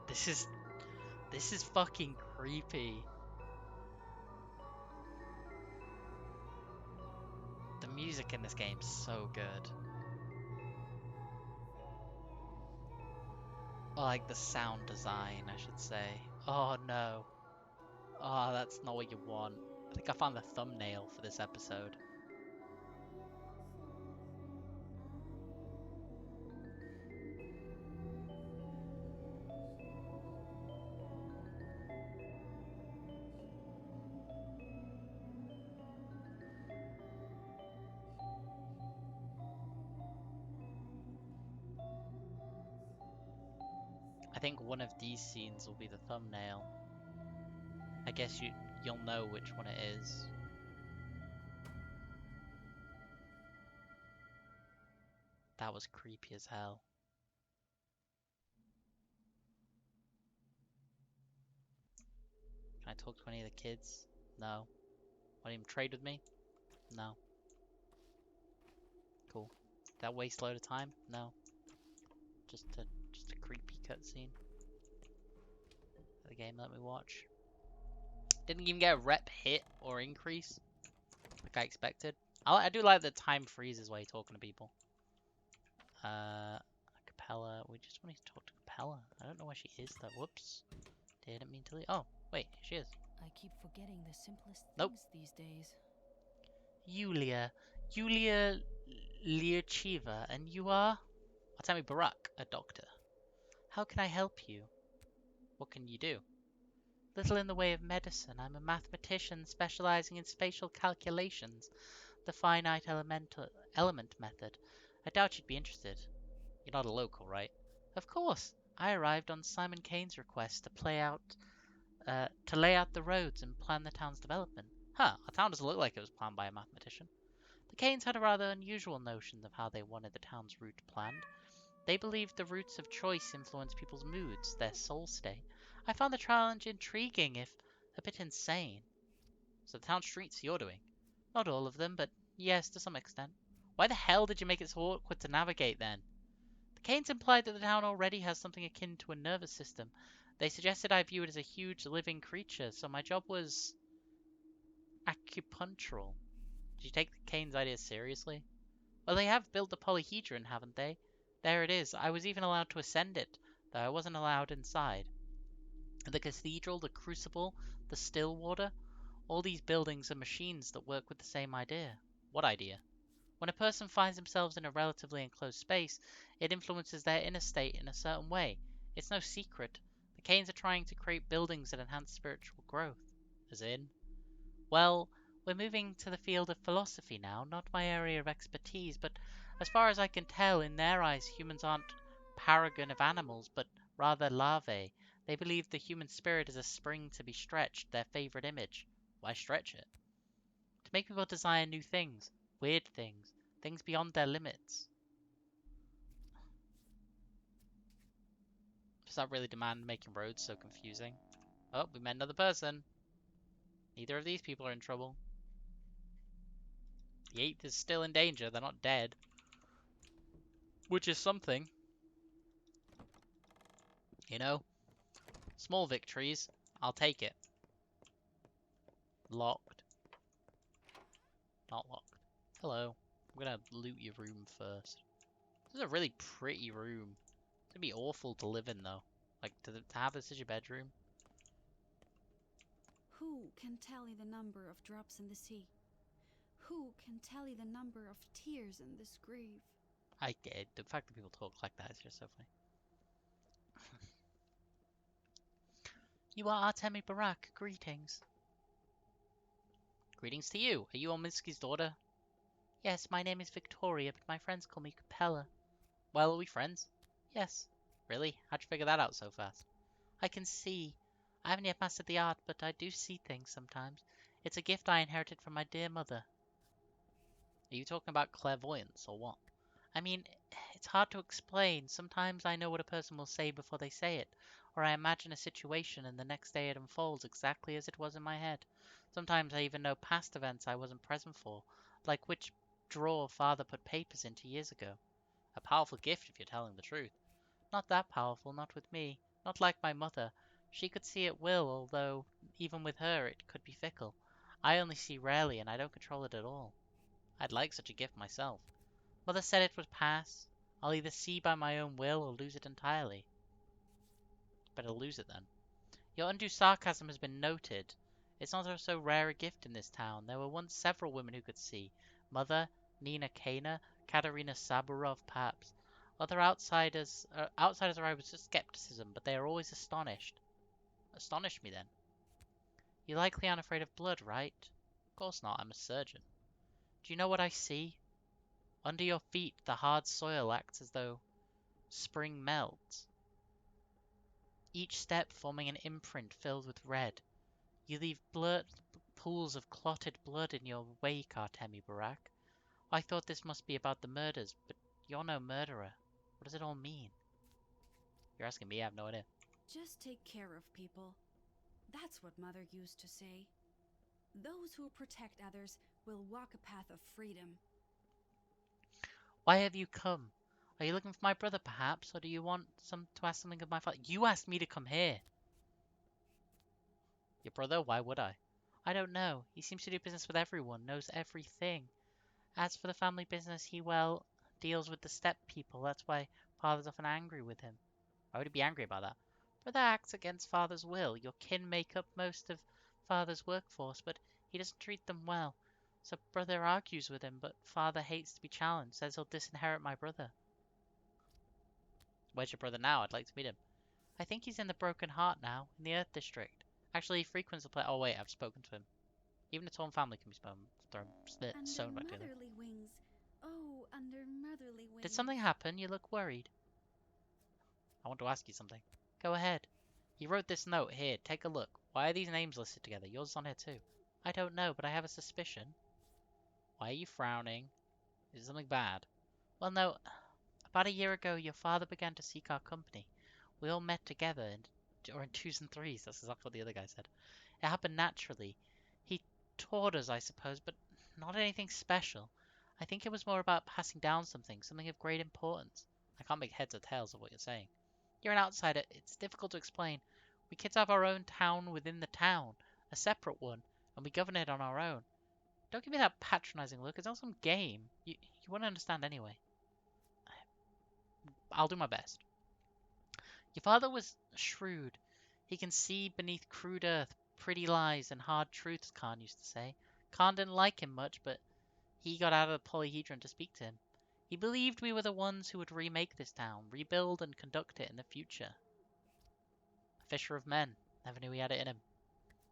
This is fucking creepy. The music in this game is so good. Or like the sound design, I should say. Oh no. Oh, that's not what you want. I think I found the thumbnail for this episode. I think one of these scenes will be the thumbnail. I guess you'll know which one it is. That was creepy as hell. Can I talk to any of the kids? No. Want to even trade with me? No. Cool. Did that waste a load of time? No. Just a creepy cutscene. The game let me watch. Didn't even get a rep hit or increase like I expected. I do like the time freezes while you're talking to people. Capella. We just want to talk to Capella. I don't know where she is though. Whoops. Didn't mean to leave. Oh, wait, here she is. I keep forgetting the simplest Nope. things these days. Yulia Liachiva, and you are? Atami Barak, a doctor. How can I help you? What can you do? Little in the way of medicine. I'm a mathematician specializing in spatial calculations, the finite element method. I doubt you'd be interested. You're not a local, right? Of course. I arrived on Simon Kane's request to lay out the roads and plan the town's development. Huh, our town doesn't look like it was planned by a mathematician. The Kanes had a rather unusual notion of how they wanted the town's route planned. They believed the routes of choice influence people's moods, their soul state. I found the challenge intriguing, if a bit insane. So the town streets you're doing? Not all of them, but yes, to some extent. Why the hell did you make it so awkward to navigate then? The Kanes implied that the town already has something akin to a nervous system. They suggested I view it as a huge living creature, so my job was acupunctural. Did you take the Kanes' ideas seriously? Well, they have built the polyhedron, haven't they? There it is. I was even allowed to ascend it, though I wasn't allowed inside. The cathedral, the crucible, the still water, all these buildings are machines that work with the same idea. What idea? When a person finds themselves in a relatively enclosed space, it influences their inner state in a certain way. It's no secret. The Kanes are trying to create buildings that enhance spiritual growth. As in? Well, we're moving to the field of philosophy now, not my area of expertise, but as far as I can tell, in their eyes, humans aren't paragon of animals, but rather larvae. They believe the human spirit is a spring to be stretched, their favorite image. Why stretch it? To make people desire new things, weird things, things beyond their limits. Does that really demand making roads so confusing? Oh, we met another person. Neither of these people are in trouble. The eighth is still in danger, they're not dead. Which is something. You know? Small victories. I'll take it. Locked. Not locked. Hello. I'm gonna loot your room first. This is a really pretty room. It's gonna be awful to live in though. Like, to have this as your bedroom. Who can tally the number of drops in the sea? Who can tally the number of tears in this grave? I get it. The fact that people talk like that is just so funny. You are Artemi Barak. Greetings. Greetings to you. Are you Olminski's daughter? Yes, my name is Victoria, but my friends call me Capella. Well, are we friends? Yes. Really? How'd you figure that out so fast? I can see. I haven't yet mastered the art, but I do see things sometimes. It's a gift I inherited from my dear mother. Are you talking about clairvoyance, or what? I mean, it's hard to explain. Sometimes I know what a person will say before they say it, or I imagine a situation and the next day it unfolds exactly as it was in my head. Sometimes I even know past events I wasn't present for, like which drawer father put papers into years ago. A powerful gift if you're telling the truth. Not that powerful, not with me. Not like my mother. She could see at will, although even with her it could be fickle. I only see rarely, and I don't control it at all. I'd like such a gift myself. Mother said it would pass. I'll either see by my own will or lose it entirely. Better lose it then. Your undue sarcasm has been noted. It's not so rare a gift in this town. There were once several women who could see. Mother, Nina Kana, Katerina Saburov, perhaps. Other outsiders arrive with skepticism, but they are always astonished. Astonish me then. You likely aren't afraid of blood, right? Of course not, I'm a surgeon. Do you know what I see? Under your feet, the hard soil acts as though spring melts, each step forming an imprint filled with red. You leave pools of clotted blood in your wake, Artemi Barak. I thought this must be about the murders, but you're no murderer. What does it all mean? You're asking me, I have no idea. Just take care of people. That's what Mother used to say. Those who protect others will walk a path of freedom. Why have you come? Are you looking for my brother, perhaps, or do you want to ask something of my father? You asked me to come here. Your brother? Why would I? I don't know. He seems to do business with everyone, knows everything. As for the family business, he, well, deals with the steppe people. That's why father's often angry with him. Why would he be angry about that? Brother acts against father's will. Your kin make up most of father's workforce, but he doesn't treat them well. So brother argues with him, but father hates to be challenged, says he'll disinherit my brother. Where's your brother now? I'd like to meet him. I think he's in the Broken Heart now, in the Earth District. Actually, he frequents the place. Oh wait, I've spoken to him. Even a torn family can be sewn back together. Motherly wings. Oh, under motherly wings. Did something happen? You look worried. I want to ask you something. Go ahead. He wrote this note here. Take a look. Why are these names listed together? Yours is on here too. I don't know, but I have a suspicion. Why are you frowning? Is it something bad? Well, no. About a year ago, your father began to seek our company. We all met together, or in twos and threes. That's exactly what the other guy said. It happened naturally. He taught us, I suppose, but not anything special. I think it was more about passing down something of great importance. I can't make heads or tails of what you're saying. You're an outsider. It's difficult to explain. We kids have our own town within the town, a separate one, and we govern it on our own. Don't give me that patronizing look. It's not some game. You won't understand anyway. I'll do my best. Your father was shrewd. He can see beneath crude earth, pretty lies, and hard truths, Khan used to say. Khan didn't like him much, but he got out of the polyhedron to speak to him. He believed we were the ones who would remake this town, rebuild and conduct it in the future. A fisher of men. Never knew he had it in him.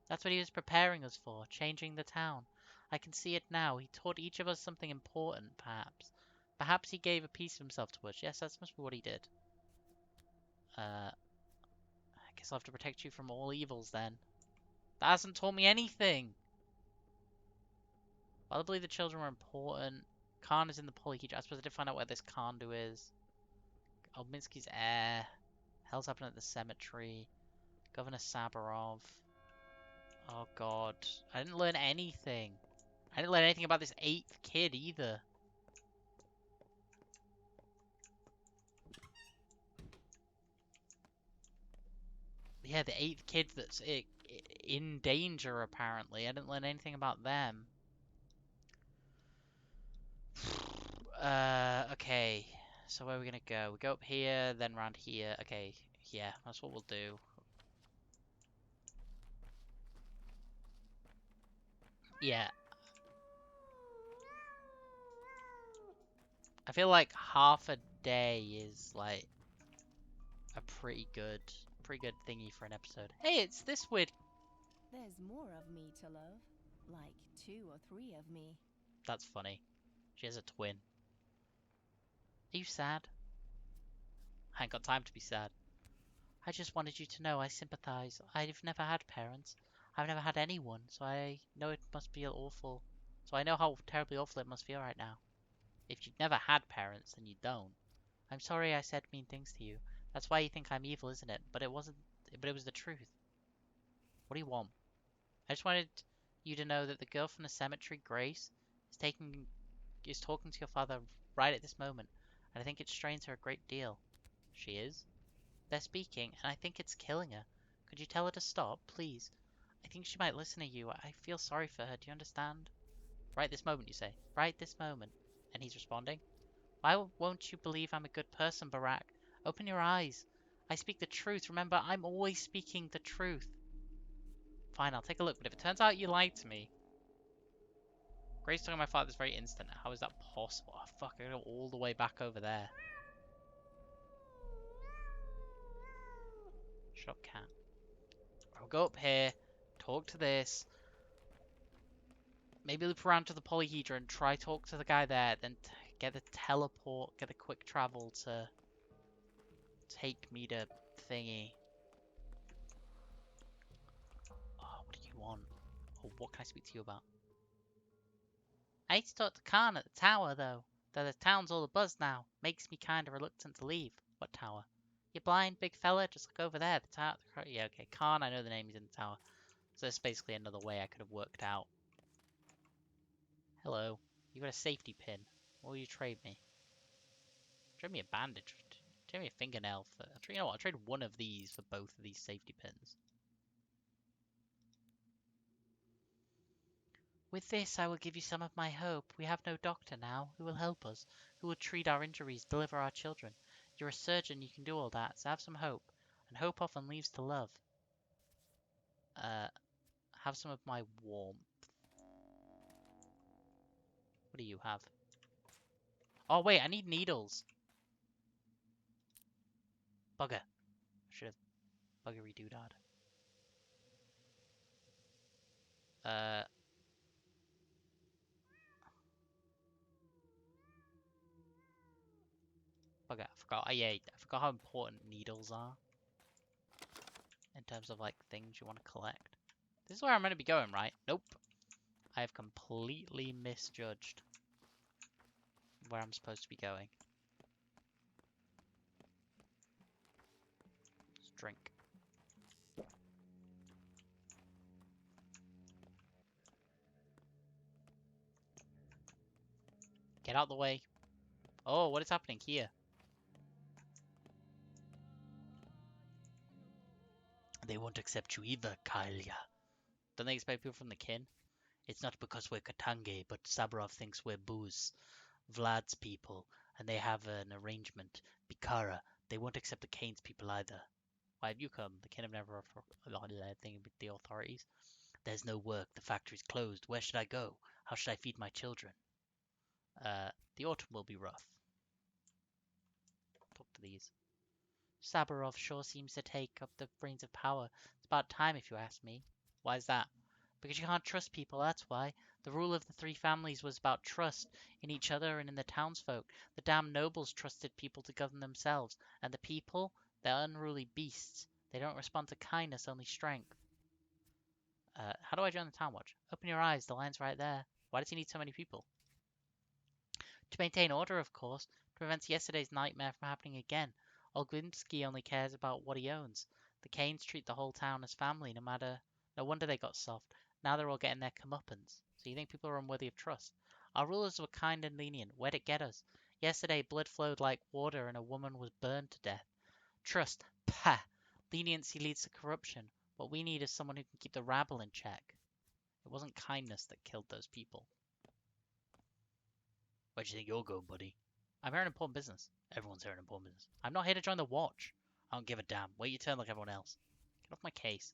That's what he was preparing us for, changing the town. I can see it now. He taught each of us something important, perhaps. Perhaps he gave a piece of himself to us. Yes, that must be what he did. I guess I'll have to protect you from all evils then. That hasn't taught me anything. Well, I believe the children were important. Khan is in the polyhedron. I suppose I did find out where this Khandu is. Obminsky's heir. Hell's happening at the cemetery. Governor Sabarov. Oh god. I didn't learn anything. I didn't learn anything about this 8th kid either. Yeah, the 8th kid that's in danger apparently. I didn't learn anything about them. Okay. So where are we gonna go? We go up here, then round here. Okay, yeah, that's what we'll do. Yeah. I feel like half a day is like a pretty good thingy for an episode. Hey, it's this weird. There's more of me to love. Like 2 or 3 of me. That's funny. She has a twin. Are you sad? I ain't got time to be sad. I just wanted you to know I sympathize. I've never had parents. I've never had anyone, so I know it must be awful. So I know how terribly awful it must feel right now. If you've never had parents, then you don't. I'm sorry I said mean things to you. That's why you think I'm evil, isn't it? But it wasn't. But it was the truth. What do you want? I just wanted you to know that the girl from the cemetery, Grace, is talking to your father right at this moment, and I think it strains her a great deal. She is? They're speaking, and I think it's killing her. Could you tell her to stop, please? I think she might listen to you. I feel sorry for her. Do you understand? Right this moment, you say. Right this moment. And he's responding. Why won't you believe I'm a good person, Barack? Open your eyes. I speak the truth. Remember, I'm always speaking the truth. Fine, I'll take a look, but if it turns out you lied to me... Grace talking to my father is very instant. How is that possible? Oh, fuck, I gotta go all the way back over there. Shut up, cat. I'll go up here, talk to this, maybe loop around to the polyhedron, try talk to the guy there, then get the teleport, get the quick travel to take me to thingy. Oh, what do you want? Or what can I speak to you about? I need to talk to Khan at the tower, though. Though the town's all abuzz now. Makes me kinda reluctant to leave. What tower? You blind, big fella? Just look over there. The tower. Yeah, okay. Khan, I know the name is in the tower. So that's basically another way I could have worked out. Hello. You got a safety pin. What will you trade me? Trade me a bandage. Trade me a fingernail for... You know what? I'll trade one of these for both of these safety pins. With this, I will give you some of my hope. We have no doctor now who will help us, who will treat our injuries, deliver our children. You're a surgeon, you can do all that, so have some hope. And hope often leads to love. Have some of my warmth. What do you have? Oh, wait, I need needles. Bugger. Should have buggery doodad. Bugger. I forgot. Yeah, I forgot how important needles are in terms of like things you want to collect. This is where I'm going to be going, right? Nope. I have completely misjudged where I'm supposed to be going. Let's drink. Get out the way. Oh, what is happening here? They won't accept you either, Kalia. Don't they expect people from the kin? It's not because we're Katange, but Saburov thinks we're Booze, Vlad's people, and they have an arrangement. Bikara, they won't accept the Kane's people either. Why have you come? The kin have never thing with the authorities. There's no work, the factory's closed. Where should I go? How should I feed my children? The autumn will be rough. Talk to these. Saburov sure seems to take up the reins of power. It's about time, if you ask me. Why is that? Because you can't trust people, that's why. The rule of the three families was about trust in each other and in the townsfolk. The damn nobles trusted people to govern themselves. And the people? They're unruly beasts. They don't respond to kindness, only strength. How do I join the town watch? Open your eyes, the line's right there. Why does he need so many people? To maintain order, of course. To prevent yesterday's nightmare from happening again. Olginsky only cares about what he owns. The Kanes treat the whole town as family, no matter... No wonder they got soft. Now they're all getting their comeuppance. So you think people are unworthy of trust? Our rulers were kind and lenient. Where'd it get us? Yesterday, blood flowed like water and a woman was burned to death. Trust? Pah! Leniency leads to corruption. What we need is someone who can keep the rabble in check. It wasn't kindness that killed those people. Where do you think you're going, buddy? I'm here on important business. Everyone's here on important business. I'm not here to join the watch. I don't give a damn. Wait your turn like everyone else. Get off my case.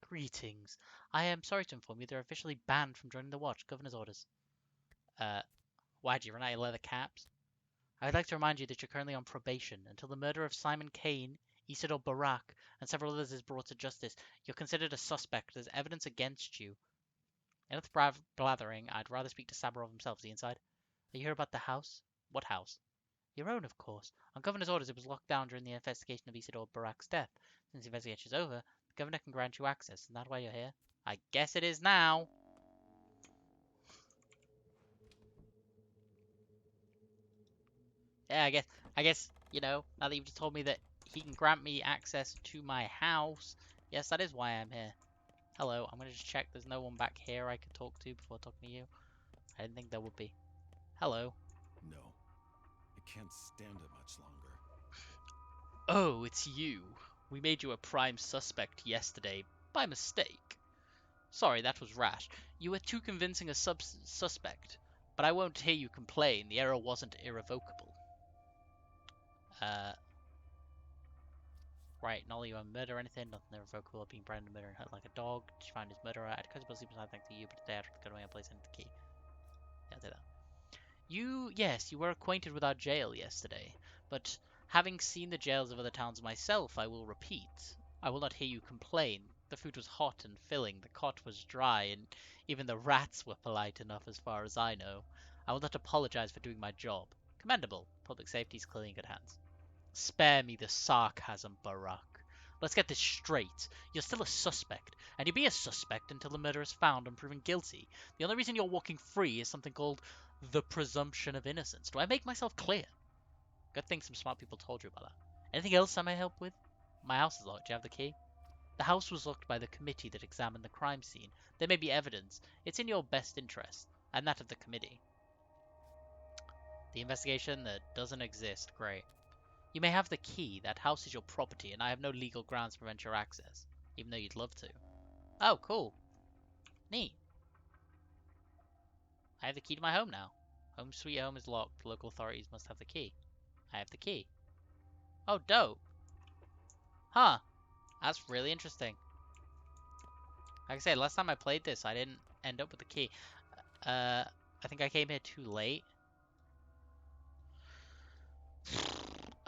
Greetings. I am sorry to inform you they're officially banned from joining the watch. Governor's orders. Why'd you run out of leather caps? I would like to remind you that you're currently on probation. Until the murder of Simon Kane, Isidore Barak, and several others is brought to justice, you're considered a suspect. There's evidence against you. Enough blathering. I'd rather speak to Saburov himself. Is he inside? Are you here about the house? What house? Your own, of course. On Governor's orders, it was locked down during the investigation of Isidore Barak's death. Since the investigation is over, the Governor can grant you access. Isn't that why you're here? I guess it is now. Yeah, I guess, you know, now that you've just told me that he can grant me access to my house, yes, that is why I'm here. Hello, I'm gonna just check there's no one back here I could talk to before talking to you. I didn't think there would be. Hello. No. I can't stand it much longer. Oh, it's you. We made you a prime suspect yesterday, by mistake. Sorry, that was rash. You were too convincing a suspect. But I won't hear you complain. The error wasn't irrevocable. Right, Nolly, you haven't murdered or anything. Nothing irrevocable. Being branded and murdered like a dog. Did you find his murderer? I'd cut sleep aside thanks to you, but today I got away and place into the key. Yeah, I'll do that. Yes, you were acquainted with our jail yesterday. But having seen the jails of other towns myself, I will repeat. I will not hear you complain. The food was hot and filling, the cot was dry, and even the rats were polite enough as far as I know. I will not apologize for doing my job. Commendable. Public safety is clearly in good hands. Spare me the sarcasm, Barak. Let's get this straight. You're still a suspect, and you'll be a suspect until the murderer is found and proven guilty. The only reason you're walking free is something called the presumption of innocence. Do I make myself clear? Good thing some smart people told you about that. Anything else I may help with? My house is locked. Do you have the key? The house was locked by the committee that examined the crime scene. There may be evidence. It's in your best interest, and that of the committee. The investigation that doesn't exist. Great. You may have the key. That house is your property, and I have no legal grounds to prevent your access, even though you'd love to. Oh, cool. Neat. I have the key to my home now. Home sweet home is locked. Local authorities must have the key. I have the key. Oh, dope. Huh. That's really interesting. Like I said, last time I played this, I didn't end up with the key. I think I came here too late.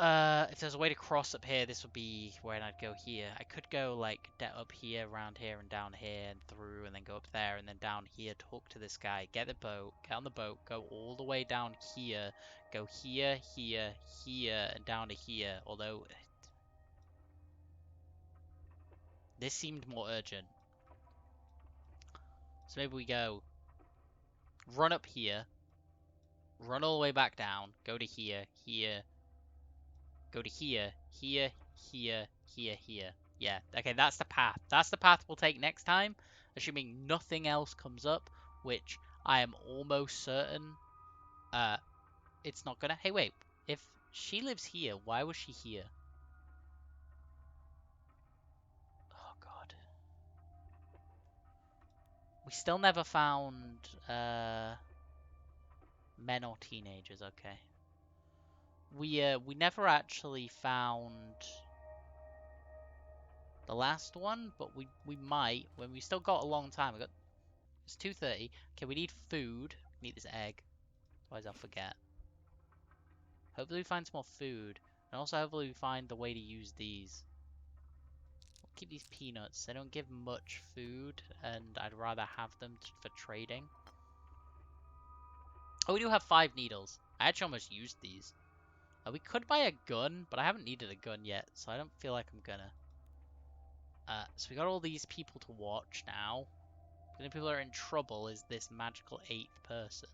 If there's a way to cross up here, this would be where I'd go here. I could go like up here, around here, and down here, and through, and then go up there, and then down here, talk to this guy, get the boat, get on the boat, go all the way down here, go here, here, here, and down to here. Although this seemed more urgent, so maybe we go run up here, run all the way back down, go to here, here, go to here, here, here, here, here. Yeah, okay, that's the path. That's the path we'll take next time, assuming nothing else comes up, which I am almost certain it's not gonna. Hey, wait. If she lives here, why was she here? Oh, God. We still never found men or teenagers, okay. We never actually found the last one, but we might when we still got a long time. It's 2:30. Okay, we need food. We need this egg. Otherwise I'll forget. Hopefully we find some more food. And also hopefully we find the way to use these. We'll keep these peanuts. They don't give much food, and I'd rather have them for trading. Oh, we do have 5 needles. I actually almost used these. We could buy a gun, but I haven't needed a gun yet, so I don't feel like I'm gonna. So we got all these people to watch now. The only people that are in trouble is this magical 8th person.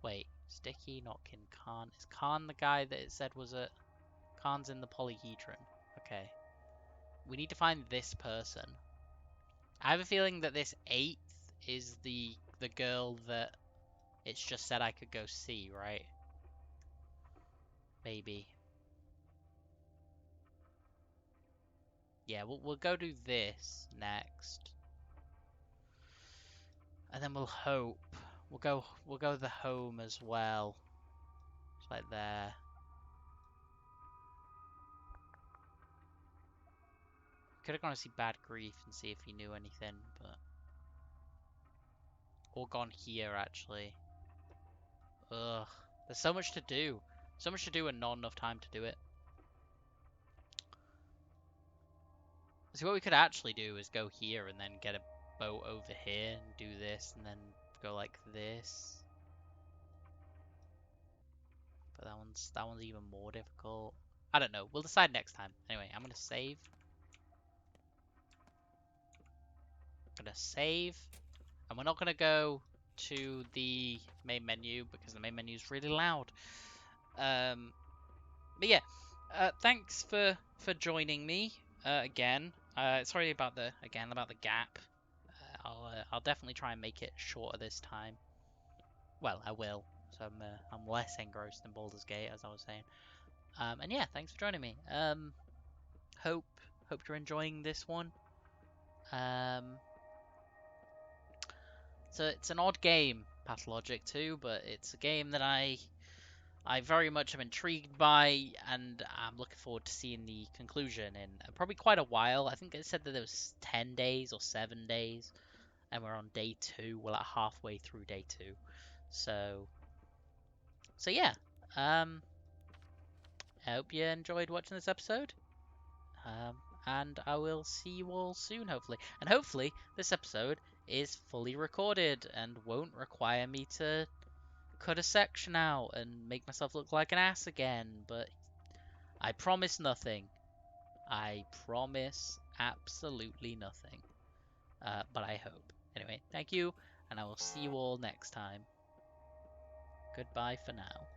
Wait, Sticky, Notkin, Khan. Is Khan the guy that it said was a... Khan's in the polyhedron. Okay. We need to find this person. I have a feeling that this 8th is the girl that it's just said I could go see, right? Maybe. Yeah, we'll go do this next. And then we'll hope. We'll go the home as well. It's like there. Could have gone to see Bad Grief and see if he knew anything, but... Or gone here, actually. Ugh. There's so much to do. So much to do and not enough time to do it. See, what we could actually do is go here and then get a boat over here and do this and then go like this. But that one's even more difficult. I don't know. We'll decide next time. Anyway, I'm gonna save. I'm gonna save. And we're not gonna go to the main menu because the main menu is really loud. But yeah, thanks for joining me again. Sorry about the gap. I'll definitely try and make it shorter this time. Well, I will. So I'm less engrossed in Baldur's Gate, as I was saying. And yeah, thanks for joining me. Hope you're enjoying this one. So it's an odd game, Pathologic 2, but it's a game that I very much am intrigued by, and I'm looking forward to seeing the conclusion in probably quite a while. I think it said that there was 10 days or 7 days, and we're on day 2. We're like halfway through day 2. So yeah. I hope you enjoyed watching this episode. And I will see you all soon, hopefully. And hopefully this episode is fully recorded and won't require me to cut a section out and make myself look like an ass again. But I promise nothing. I promise absolutely nothing. But I hope. Anyway, thank you, and I will see you all next time. Goodbye for now.